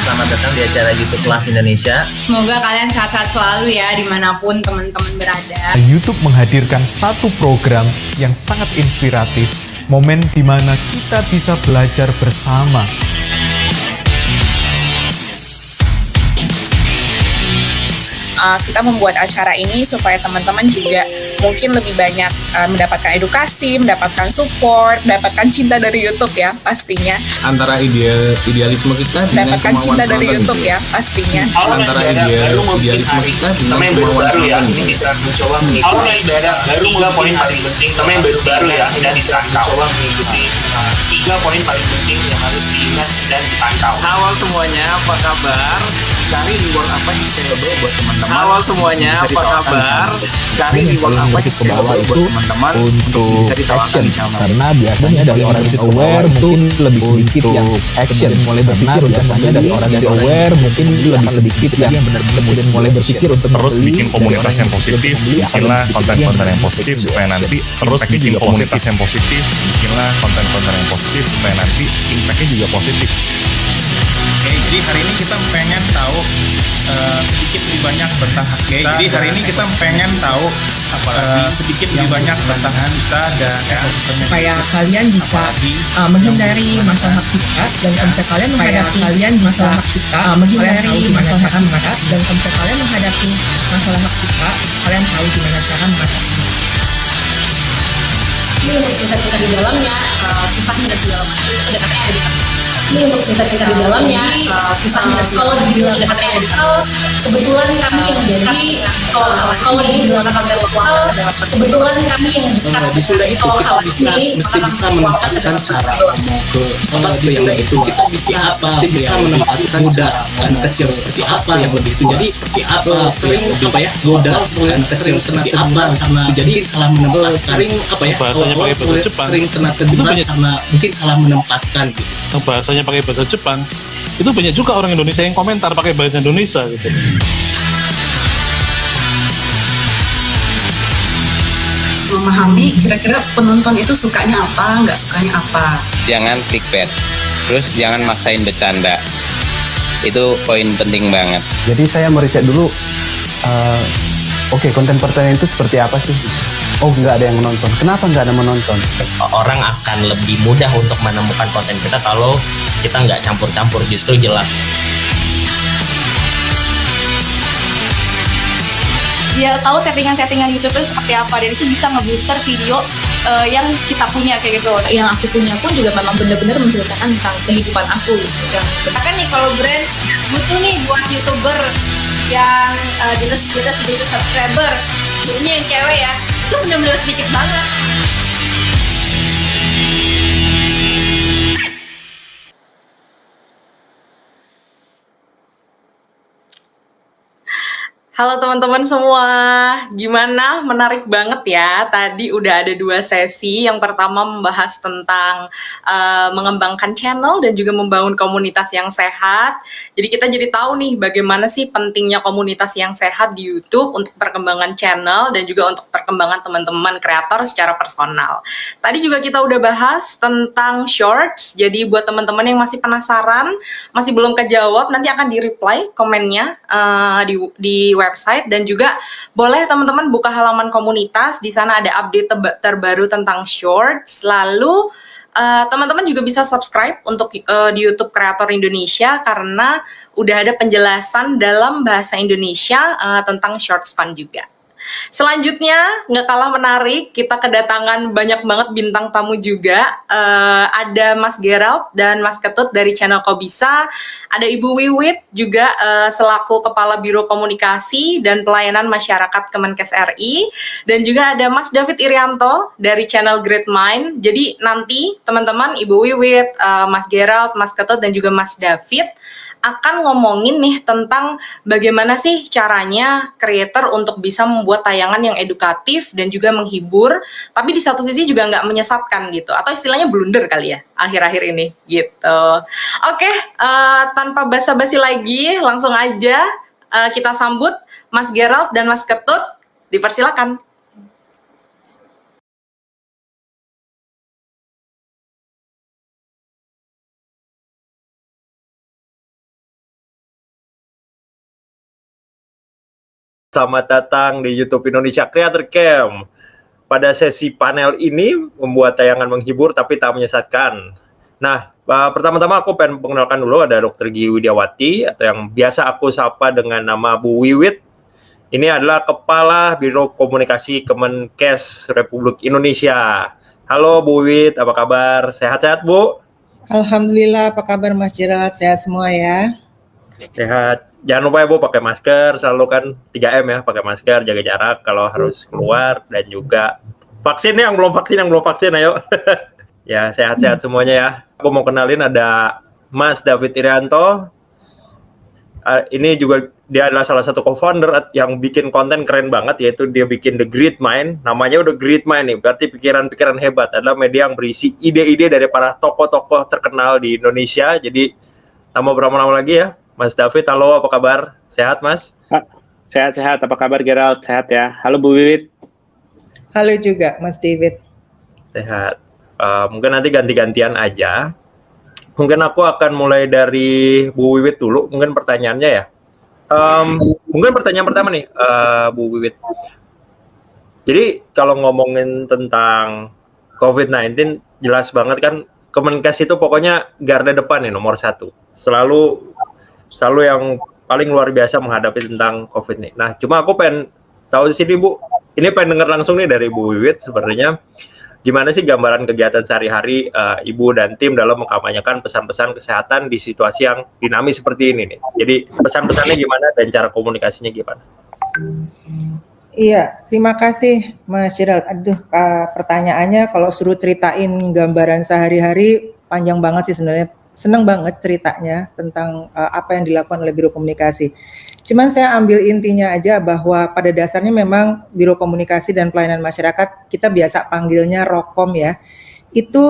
Selamat datang di acara YouTube Kelas Indonesia. Semoga kalian sehat-sehat selalu ya dimanapun teman-teman berada. YouTube menghadirkan satu program yang sangat inspiratif, momen di mana kita bisa belajar bersama. Kita membuat acara ini supaya teman-teman juga mungkin lebih banyak mendapatkan edukasi, mendapatkan support, mendapatkan cinta dari YouTube ya pastinya. Antara idealisme kita dengan Mendapatkan kemauan cinta dari penonton. YouTube ya pastinya. Antara idealisme kita dengan kemauan baru ya, penonton. ini bisa mencoba mengikuti tiga poin paling penting, teman yang baru ya, dan dirangkau. Coba mengikuti 3 poin paling penting yang harus diingat dan dipantau. Halo semuanya, apa kabar? Cari reward apa yang scalable buat teman-teman. Halo semuanya, apa kabar? Cari reward apa yang scalable buat teman-teman. Untuk action, karena biasanya dari orang yang aware mungkin lebih sedikit yang action mulai berpikir. Biasanya dari orang yang aware mungkin lebih sedikit yang benar-benar kemudian mulai berpikir untuk terus bikin komunitas yang positif, bikinlah konten-konten yang positif supaya nanti terus bikin komunitas yang positif, bikinlah konten-konten yang positif supaya nanti impactnya juga positif. Oke, jadi hari ini kita pengen tahu sedikit lebih banyak tentang hak kita. Jadi hari ini kita pengen tahu sedikit lebih banyak tentang hak kita dan supaya kalian bisa menghindari masalah hak cipta dan kalau misalnya kalian menghadapi masalah hak cipta, menghindari masalah hak cipta dan kalau misalnya kalian menghadapi masalah hak cipta, kalian tahu gimana cara mengatasinya. Ini untuk cerita-cerita di dalamnya, kisahnya dan segala macam itu dekatnya ada di sana. Ini untuk cerita-cerita di dalamnya, kisahnya dan segala macam itu dekatnya ada di sana. Kebetulan kami yang jadi kalau dibilang kamera lokal, kebetulan kami yang di Sunda itu kita mesti bisa menempatkan cara mau ke tempat yang itu kita bisa menempatkan godaan kecil seperti apa yang lebih itu jadi seperti apa sering apa ya godaan kecil seperti apa karena jadi salah menempatkan sering apa ya sering kena terjebak karena mungkin salah menempatkan gitu. Bahasanya pakai bahasa Jepang itu banyak juga orang Indonesia yang komentar pakai bahasa Indonesia gitu. Memahami kira-kira penonton itu sukanya apa, nggak sukanya apa. Jangan clickbait, terus jangan maksain bercanda. Itu poin penting banget. Jadi saya meriset dulu, oke, konten pertanyaan itu seperti apa sih? Oh, nggak ada yang menonton. Kenapa nggak ada menonton? Orang akan lebih mudah untuk menemukan konten kita kalau kita nggak campur-campur, justru jelas. Dia tahu settingan-settingan YouTube itu seperti apa dan itu bisa ngebooster video yang kita punya kayak gitu. Yang aku punya pun juga memang benar-benar menceritakan tentang kehidupan aku gitu. Kita kan nih kalau brand butuh nih buat YouTuber yang di atas 300 subscriber, jadinya yang cewek ya, itu benar-benar sedikit banget. Halo teman-teman semua, gimana? Menarik banget ya. Tadi udah ada 2 sesi. Yang pertama membahas tentang mengembangkan channel dan juga membangun komunitas yang sehat. Jadi kita jadi tahu nih bagaimana sih pentingnya komunitas yang sehat di YouTube untuk perkembangan channel dan juga untuk perkembangan teman-teman kreator secara personal. Tadi juga kita udah bahas tentang shorts. Jadi buat teman-teman yang masih penasaran, masih belum kejawab, nanti akan di-reply komennya di website dan juga boleh teman-teman buka halaman komunitas. Di sana ada update terbaru tentang shorts. Lalu teman-teman juga bisa subscribe untuk di YouTube Kreator Indonesia karena udah ada penjelasan dalam bahasa Indonesia tentang shorts fun juga. Selanjutnya, nggak kalah menarik, kita kedatangan banyak banget bintang tamu juga. Ada Mas Gerald dan Mas Ketut dari channel Kobisa. Ada Ibu Wiwit juga selaku Kepala Biro Komunikasi dan Pelayanan Masyarakat Kemenkes RI. Dan juga ada Mas David Irianto dari channel Great Mind. Jadi nanti teman-teman, Ibu Wiwit, Mas Gerald, Mas Ketut, dan juga Mas David akan ngomongin nih tentang bagaimana sih caranya creator untuk bisa membuat tayangan yang edukatif dan juga menghibur, tapi di satu sisi juga nggak menyesatkan gitu, atau istilahnya blunder kali ya akhir-akhir ini gitu. Oke, tanpa basa-basi lagi, langsung aja kita sambut Mas Gerald dan Mas Ketut, dipersilakan. Selamat datang di YouTube Indonesia Creator Camp. Pada sesi panel ini membuat tayangan menghibur tapi tak menyesatkan. Nah, pertama-tama aku pengen mengenalkan dulu ada Dr. Gi Widiawati atau yang biasa aku sapa dengan nama Bu Wiwit. Ini adalah Kepala Biro Komunikasi Kemenkes Republik Indonesia. Halo Bu Wiwit, apa kabar? Sehat-sehat Bu? Alhamdulillah, apa kabar Mas Gerald? Sehat semua ya? Sehat. Jangan lupa ya Bu, pakai masker, selalu kan 3M ya, pakai masker, jaga jarak kalau harus keluar, dan juga vaksin yang belum vaksin, ayo. Ya, sehat-sehat semuanya ya. Aku mau kenalin ada Mas David Irianto. Ini juga dia adalah salah satu co-founder yang bikin konten keren banget, yaitu dia bikin The Great Mind. Namanya udah Great Mind nih, berarti pikiran-pikiran hebat. Adalah media yang berisi ide-ide dari para tokoh-tokoh terkenal di Indonesia. Jadi, tanpa berlama-lama lagi ya, Mas David, halo, apa kabar? Sehat, Mas? Sehat-sehat, apa kabar Gerald? Sehat ya. Halo Bu Wiwit. Halo juga Mas David. Sehat. Mungkin nanti ganti-gantian aja. Mungkin aku akan mulai dari Bu Wiwit dulu. Mungkin pertanyaannya ya. Mungkin pertanyaan pertama nih, Bu Wiwit. Jadi kalau ngomongin tentang COVID-19, jelas banget kan Kemenkes itu pokoknya garda depan nih, nomor 1. Selalu yang paling luar biasa menghadapi tentang COVID nih. Nah, cuma aku pengen tahu di sini Bu, ini pengen dengar langsung nih dari Bu Wiwit sebenarnya. Gimana sih gambaran kegiatan sehari-hari Ibu dan tim dalam mengkampanyekan pesan-pesan kesehatan di situasi yang dinamis seperti ini nih? Jadi pesan-pesannya gimana dan cara komunikasinya gimana? Iya, terima kasih Mas Gerald. Aduh, pertanyaannya kalau suruh ceritain gambaran sehari-hari panjang banget sih sebenarnya. Seneng banget ceritanya tentang apa yang dilakukan oleh Biro Komunikasi. Cuman saya ambil intinya aja bahwa pada dasarnya memang Biro Komunikasi dan Pelayanan Masyarakat, kita biasa panggilnya Rokom ya, itu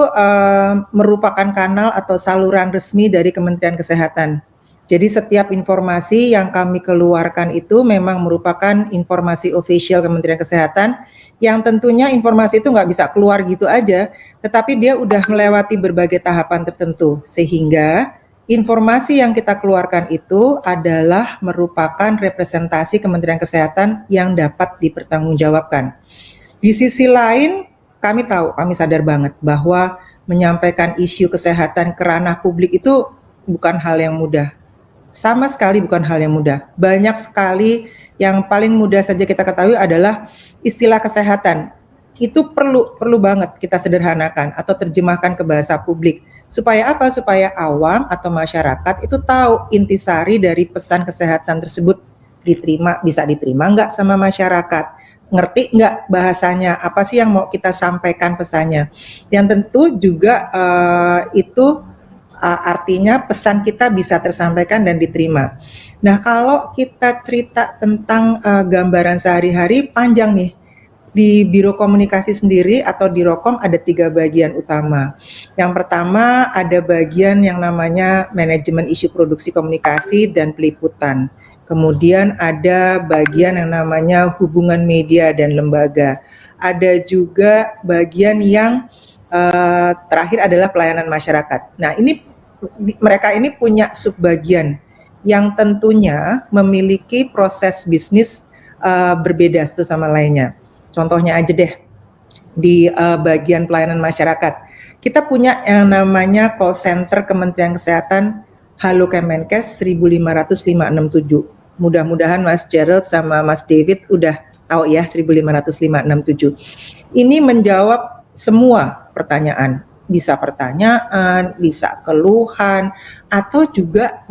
merupakan kanal atau saluran resmi dari Kementerian Kesehatan. Jadi setiap informasi yang kami keluarkan itu memang merupakan informasi official Kementerian Kesehatan, yang tentunya informasi itu nggak bisa keluar gitu aja, tetapi dia udah melewati berbagai tahapan tertentu, sehingga informasi yang kita keluarkan itu adalah merupakan representasi Kementerian Kesehatan yang dapat dipertanggungjawabkan. Di sisi lain, kami sadar banget bahwa menyampaikan isu kesehatan ke ranah publik itu bukan hal yang mudah. Sama sekali bukan hal yang mudah. Banyak sekali, yang paling mudah saja kita ketahui adalah istilah kesehatan. Itu perlu banget kita sederhanakan atau terjemahkan ke bahasa publik. Supaya apa? Supaya awam atau masyarakat itu tahu intisari dari pesan kesehatan tersebut bisa diterima nggak sama masyarakat. Ngerti nggak bahasanya? Apa sih yang mau kita sampaikan pesannya? Yang tentu juga itu artinya pesan kita bisa tersampaikan dan diterima. Nah, kalau kita cerita tentang gambaran sehari-hari panjang nih. Di Biro Komunikasi sendiri atau di Rokom ada 3 bagian utama. Yang pertama ada bagian yang namanya manajemen isu produksi komunikasi dan peliputan. Kemudian ada bagian yang namanya hubungan media dan lembaga. Ada juga bagian yang terakhir adalah pelayanan masyarakat. Nah, mereka ini punya subbagian yang tentunya memiliki proses bisnis berbeda satu sama lainnya. Contohnya aja deh, di bagian pelayanan masyarakat, kita punya yang namanya call center Kementerian Kesehatan Halo Kemenkes 15567. Mudah-mudahan Mas Gerald sama Mas David udah tahu ya 15567. Ini menjawab semua pertanyaan. Bisa pertanyaan, bisa keluhan, atau juga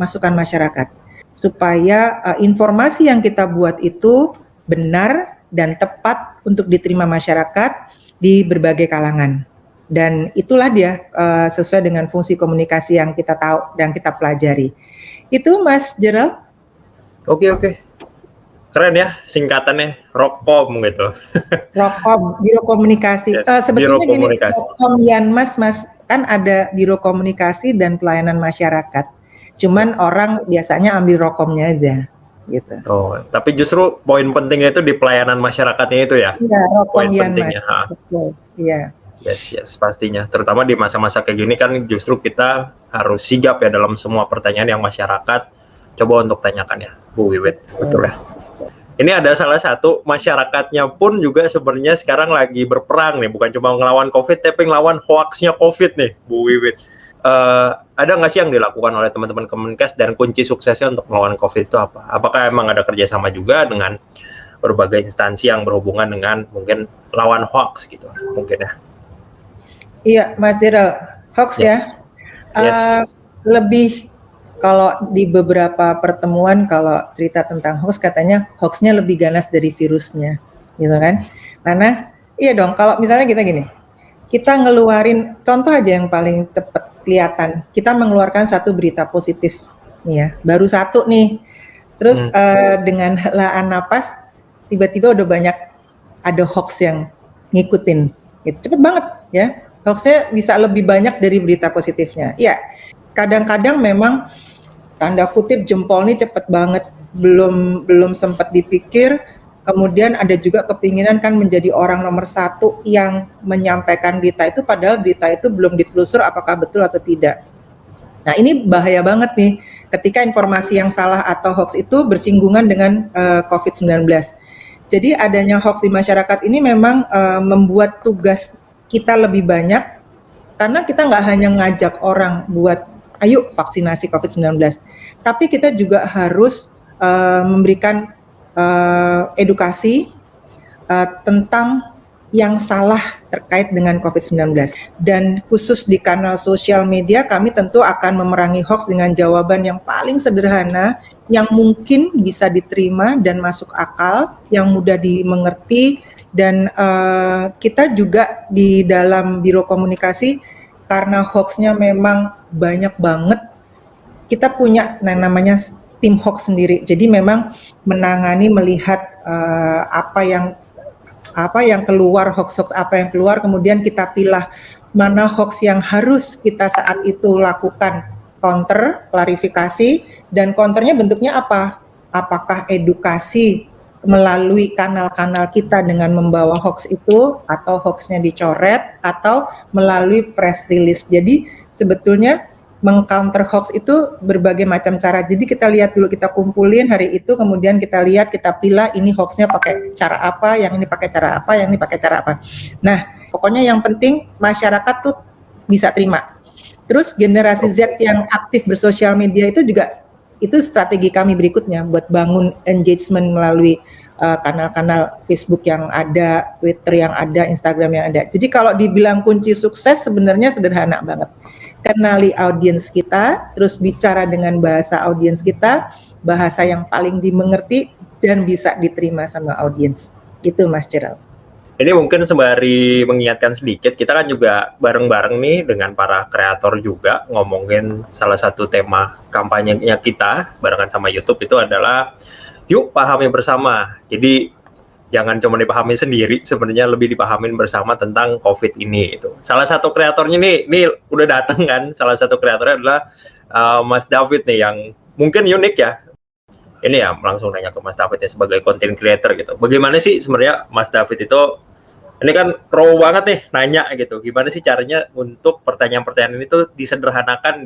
masukan masyarakat. Supaya informasi yang kita buat itu benar dan tepat untuk diterima masyarakat di berbagai kalangan. Dan itulah dia sesuai dengan fungsi komunikasi yang kita tahu dan kita pelajari. Itu Mas Gerald. Oke. Keren ya singkatannya, Rokom gitu. Rokom, Biro Komunikasi. Yes, Sebetulnya Biro Komunikasi. Gini, Rokom Yanmas, Mas, kan ada Biro Komunikasi dan Pelayanan Masyarakat. Cuman orang biasanya ambil Rokomnya aja, gitu. Oh, tapi justru poin pentingnya itu di pelayanan masyarakatnya itu ya? Iya, Rokom poin Yanmas. pentingnya. Betul, iya. Yes, pastinya. Terutama di masa-masa kayak gini kan justru kita harus sigap ya dalam semua pertanyaan yang masyarakat coba untuk tanyakan ya, Bu Wiwit. Betul ya? Ini ada salah satu masyarakatnya pun juga sebenarnya sekarang lagi berperang nih, bukan cuma ngelawan COVID, tapi ngelawan hoaxnya COVID nih, Bu Wiwit. ada nggak sih yang dilakukan oleh teman-teman Kemenkes dan kunci suksesnya untuk melawan COVID itu apa? Apakah emang ada kerjasama juga dengan berbagai instansi yang berhubungan dengan mungkin lawan hoax gitu mungkin ya? Iya, Mas Gerald, hoax ya. Lebih kalau di beberapa pertemuan kalau cerita tentang hoax katanya hoaxnya lebih ganas dari virusnya, gitu kan? Karena iya dong, kalau misalnya kita gini, kita ngeluarin contoh aja yang paling cepat kelihatan, kita mengeluarkan satu berita positif, nih ya, baru satu nih, terus dengan helaan napas, tiba-tiba udah banyak ada hoax yang ngikutin, gitu. Cepet banget ya, hoaxnya bisa lebih banyak dari berita positifnya. Ya, kadang-kadang memang tanda kutip jempol nih cepet banget, belum sempat dipikir. Kemudian ada juga kepinginan kan menjadi orang nomor satu yang menyampaikan berita itu, padahal berita itu belum ditelusur apakah betul atau tidak. Nah ini bahaya banget nih, ketika informasi yang salah atau hoax itu bersinggungan dengan COVID-19. Jadi adanya hoax di masyarakat ini memang membuat tugas kita lebih banyak, karena kita nggak hanya ngajak orang buat ayo vaksinasi COVID-19, tapi kita juga harus memberikan edukasi tentang yang salah terkait dengan COVID-19. Dan khusus di kanal sosial media kami tentu akan memerangi hoax dengan jawaban yang paling sederhana, yang mungkin bisa diterima dan masuk akal, yang mudah dimengerti. Dan kita juga di dalam Biro Komunikasi, karena hoaxnya memang banyak banget, kita punya namanya tim hoax sendiri. Jadi memang menangani, melihat apa yang keluar, hoax apa yang keluar, kemudian kita pilah mana hoax yang harus kita saat itu lakukan counter, klarifikasi, dan counternya bentuknya apa? Apakah edukasi melalui kanal-kanal kita dengan membawa hoax itu, atau hoaxnya dicoret, atau melalui press release. Jadi sebetulnya mengcounter hoax itu berbagai macam cara. Jadi kita lihat dulu, kita kumpulin hari itu, kemudian kita lihat, kita pilih ini hoaxnya pakai cara apa, yang ini pakai cara apa, yang ini pakai cara apa. Nah, pokoknya yang penting masyarakat tuh bisa terima. Terus generasi Z yang aktif bersosial media itu juga, itu strategi kami berikutnya buat bangun engagement melalui kanal-kanal Facebook yang ada, Twitter yang ada, Instagram yang ada. Jadi kalau dibilang kunci sukses sebenarnya sederhana banget. Kenali audiens kita, terus bicara dengan bahasa audiens kita, bahasa yang paling dimengerti dan bisa diterima sama audiens. Itu Mas Gerald. Ini mungkin sembari mengingatkan sedikit, kita kan juga bareng-bareng nih dengan para kreator juga ngomongin salah satu tema kampanyenya kita barengan sama YouTube itu adalah yuk pahami bersama. Jadi jangan cuma dipahami sendiri, sebenarnya lebih dipahamin bersama tentang COVID ini. Itu salah satu kreatornya nih udah datang kan. Salah satu kreatornya adalah Mas David nih, yang mungkin unik ya. Ini ya langsung nanya ke Mas David ya sebagai content creator gitu. Bagaimana sih sebenarnya Mas David itu, ini kan pro banget nih nanya gitu. Gimana sih caranya untuk pertanyaan-pertanyaan itu disederhanakan,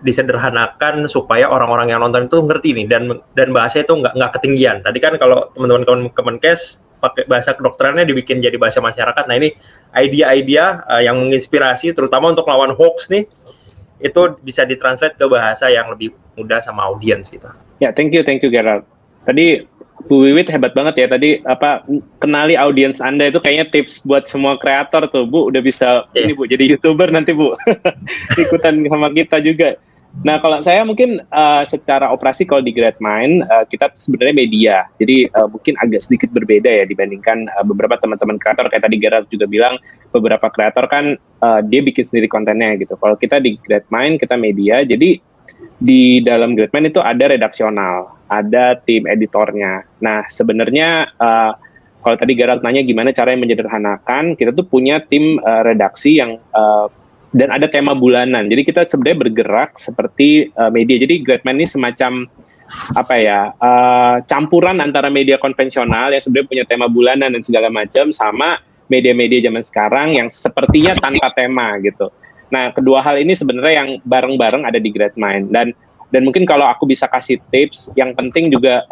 disederhanakan supaya orang-orang yang nonton itu ngerti nih, dan bahasa itu nggak ketinggian. Tadi kan kalau teman-teman Kemenkes pakai bahasa kedokterannya dibikin jadi bahasa masyarakat. Nah ini idea-idea yang menginspirasi terutama untuk lawan hoax nih, itu bisa ditranslate ke bahasa yang lebih mudah sama audiens gitu. Ya, thank you Gerald. Tadi Bu Wiwit hebat banget ya, tadi kenali audiens Anda itu kayaknya tips buat semua kreator tuh, Bu. Udah bisa ini Bu jadi YouTuber nanti Bu. Ikutan sama kita juga. Nah, kalau saya mungkin secara operasi kalau di Greatmind kita sebenarnya media. Jadi mungkin agak sedikit berbeda ya dibandingkan beberapa teman-teman kreator. Kayak tadi Gerald juga bilang, beberapa kreator kan dia bikin sendiri kontennya gitu. Kalau kita di Greatmind, kita media. Jadi di dalam Greatmind itu ada redaksional, ada tim editornya. Nah, sebenarnya kalau tadi Gerald nanya gimana caranya menyederhanakan, kita tuh punya tim redaksi yang dan ada tema bulanan. Jadi kita sebenarnya bergerak seperti media. Jadi Greatmind ini semacam campuran antara media konvensional yang sebenarnya punya tema bulanan dan segala macam, sama media-media zaman sekarang yang sepertinya tanpa tema gitu. Nah, kedua hal ini sebenarnya yang bareng-bareng ada di Greatmind. Dan mungkin kalau aku bisa kasih tips, yang penting juga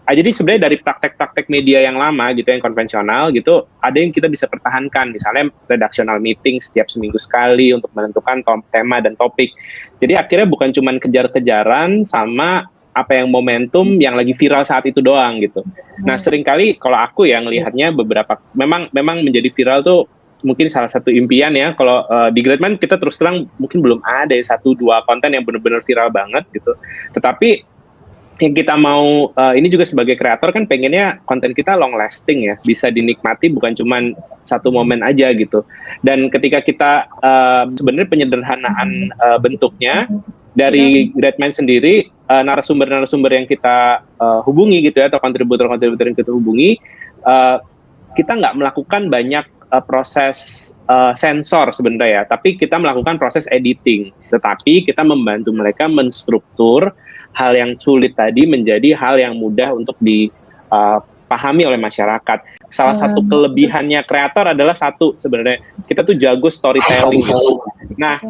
Jadi sebenarnya dari praktek-praktek media yang lama gitu, yang konvensional gitu, ada yang kita bisa pertahankan, misalnya redaksional meeting setiap seminggu sekali untuk menentukan tema dan topik. Jadi akhirnya bukan cuma kejar-kejaran sama apa yang momentum yang lagi viral saat itu doang gitu. Nah seringkali kalau aku yang lihatnya beberapa memang menjadi viral tuh mungkin salah satu impian ya. Kalau di Gradman kita terus terang mungkin belum ada 1-2 konten yang benar-benar viral banget gitu. Tetapi yang kita mau ini juga sebagai kreator kan pengennya konten kita long lasting ya, bisa dinikmati bukan cuman satu momen aja gitu. Dan ketika kita sebenarnya penyederhanaan bentuknya dari Gradman sendiri, narasumber-narasumber yang kita hubungi gitu ya, atau kontributor-kontributor yang kita hubungi, kita nggak melakukan banyak proses sensor sebenarnya ya, tapi kita melakukan proses editing. Tetapi kita membantu mereka menstruktur hal yang sulit tadi menjadi hal yang mudah untuk dipahami oleh masyarakat. Salah satu kelebihannya kreator adalah satu sebenarnya, kita tuh jago storytelling. Nah,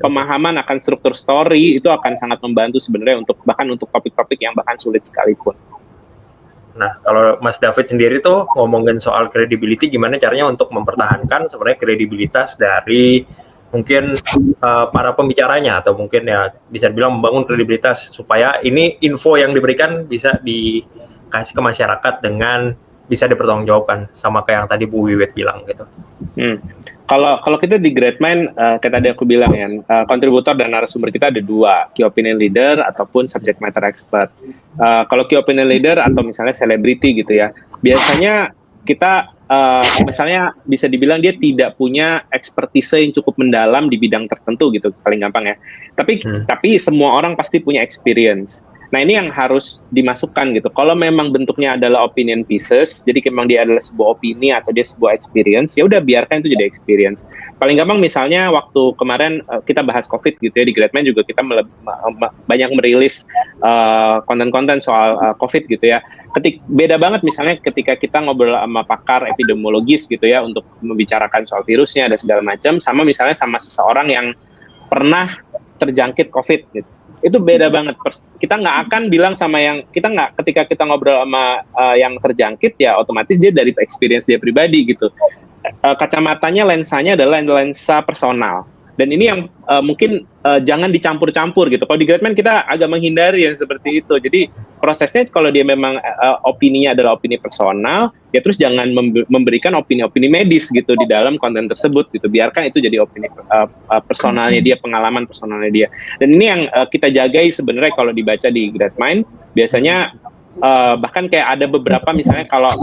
pemahaman akan struktur story itu akan sangat membantu sebenarnya untuk bahkan untuk topik-topik yang bahkan sulit sekalipun. Nah, kalau Mas David sendiri tuh ngomongin soal credibility, gimana caranya untuk mempertahankan sebenarnya kredibilitas dari mungkin para pembicaranya, atau mungkin ya bisa dibilang membangun kredibilitas supaya ini info yang diberikan bisa dikasih ke masyarakat dengan bisa dipertanggungjawabkan sama kayak yang tadi Bu Wiwit bilang gitu. Kalau kita di Gradman, kayak tadi aku bilang ya, kontributor dan narasumber kita ada 2, key opinion leader ataupun subject matter expert. Kalau key opinion leader atau misalnya selebriti gitu ya, biasanya kita misalnya bisa dibilang dia tidak punya expertise yang cukup mendalam di bidang tertentu gitu, paling gampang ya. Tapi semua orang pasti punya experience. Nah ini yang harus dimasukkan gitu. Kalau memang bentuknya adalah opinion pieces, jadi memang dia adalah sebuah opini atau dia sebuah experience, ya udah biarkan itu jadi experience. Paling gampang misalnya waktu kemarin kita bahas COVID gitu ya, di Gradman juga kita banyak merilis konten-konten soal COVID gitu ya. Beda banget misalnya ketika kita ngobrol sama pakar epidemiologis gitu ya untuk membicarakan soal virusnya dan segala macam, sama misalnya sama seseorang yang pernah terjangkit COVID gitu. Itu beda banget. Kita nggak akan bilang sama yang ketika kita ngobrol sama yang terjangkit ya otomatis dia dari experience dia pribadi gitu. Kacamatanya, lensanya adalah lensa personal. Dan ini yang mungkin jangan dicampur-campur gitu. Kalau di Gradman kita agak menghindari yang seperti itu. Jadi prosesnya kalau dia memang opininya adalah opini personal, ya terus jangan memberikan opini-opini medis gitu di dalam konten tersebut gitu. Biarkan itu jadi opini personalnya dia, pengalaman personalnya dia. Dan ini yang kita jagai sebenarnya kalau dibaca di Gradman. Biasanya bahkan kayak ada beberapa misalnya kalau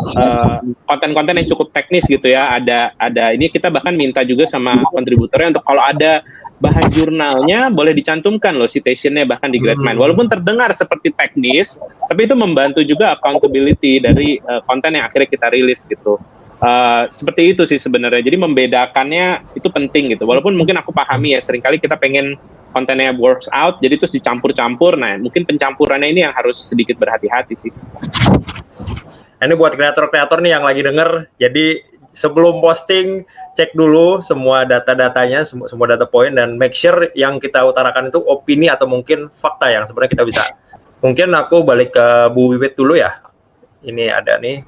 konten-konten yang cukup teknis gitu ya, ada ini kita bahkan minta juga sama kontributornya untuk kalau ada bahan jurnalnya boleh dicantumkan loh citationnya bahkan di Gradman, walaupun terdengar seperti teknis tapi itu membantu juga accountability dari konten yang akhirnya kita rilis gitu. Seperti itu sih sebenarnya, jadi membedakannya itu penting gitu, walaupun mungkin aku pahami ya seringkali kita pengen kontennya works out jadi terus dicampur-campur. Nah mungkin pencampurannya ini yang harus sedikit berhati-hati sih. Ini buat kreator-kreator nih yang lagi denger, jadi sebelum posting cek dulu semua data-datanya, semua data poin, dan make sure yang kita utarakan itu opini atau mungkin fakta yang sebenarnya kita bisa. Mungkin aku balik ke Bu Wiwit dulu ya. Ini ada nih,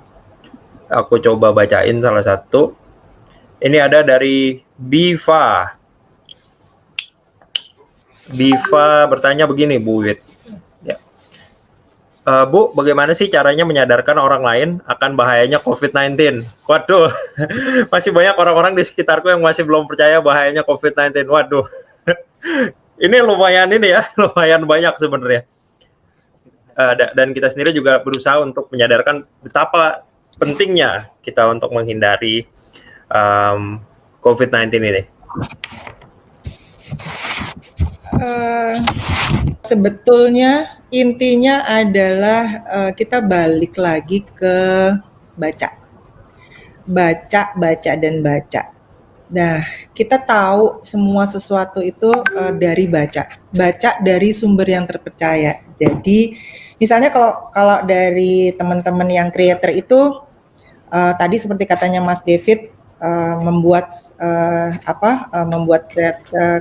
aku coba bacain salah satu. Ini ada dari Biva. Biva bertanya begini, Bu Wiwit. Ya. Bu, bagaimana sih caranya menyadarkan orang lain akan bahayanya COVID-19? Waduh, masih banyak orang-orang di sekitarku yang masih belum percaya bahayanya COVID-19. Waduh, ini lumayan ini ya, lumayan banyak sebenarnya. Dan kita sendiri juga berusaha untuk menyadarkan betapa pentingnya kita untuk menghindari COVID-19 ini. Sebetulnya intinya adalah kita balik lagi ke baca. Baca. Nah, kita tahu semua sesuatu itu dari baca dari sumber yang terpercaya. Jadi, misalnya kalau dari teman-teman yang creator itu tadi seperti katanya Mas David, membuat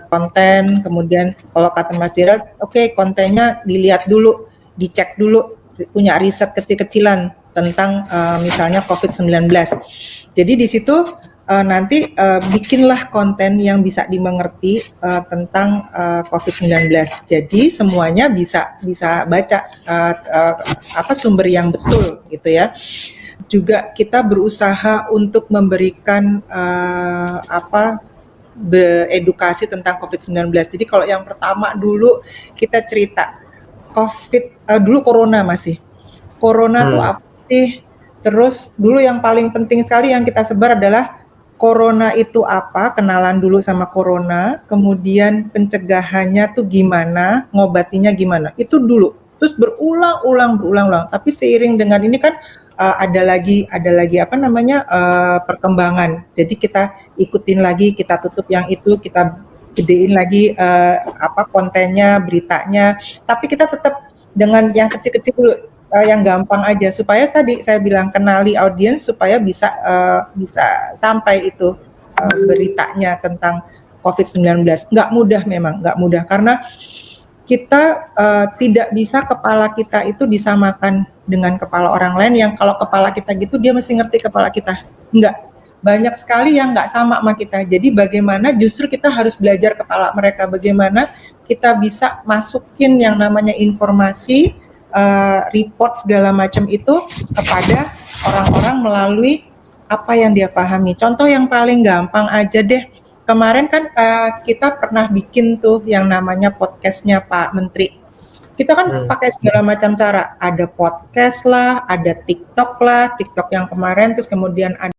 konten, kemudian kalau kata Mas Gerald, oke, kontennya dilihat dulu, dicek dulu punya riset kecil-kecilan tentang misalnya COVID-19. Jadi di situ nanti bikinlah konten yang bisa dimengerti tentang COVID-19. Jadi semuanya bisa baca apa sumber yang betul gitu ya. Juga kita berusaha untuk memberikan beredukasi tentang COVID-19. Jadi kalau yang pertama dulu kita cerita dulu corona masih. Corona tuh apa sih? Terus dulu yang paling penting sekali yang kita sebar adalah corona itu apa, kenalan dulu sama corona, kemudian pencegahannya tuh gimana, ngobatinya gimana. Itu dulu. Terus berulang-ulang. Tapi seiring dengan ini kan ada lagi apa namanya perkembangan. Jadi kita ikutin lagi, kita tutup yang itu, kita gedein lagi kontennya, beritanya. Tapi kita tetap dengan yang kecil-kecil dulu, yang gampang aja supaya tadi saya bilang kenali audiens supaya bisa sampai itu beritanya tentang COVID-19. Nggak mudah memang, nggak mudah karena kita tidak bisa kepala kita itu disamakan dengan kepala orang lain yang kalau kepala kita gitu dia mesti ngerti kepala kita. Enggak. Banyak sekali yang nggak sama kita. Jadi bagaimana justru kita harus belajar kepala mereka, bagaimana kita bisa masukin yang namanya informasi, report segala macam itu kepada orang-orang melalui apa yang dia pahami. Contoh yang paling gampang aja deh. Kemarin kan kita pernah bikin tuh yang namanya podcastnya Pak Menteri. Kita kan pakai segala macam cara. Ada podcast lah, ada TikTok lah, TikTok yang kemarin, terus kemudian ada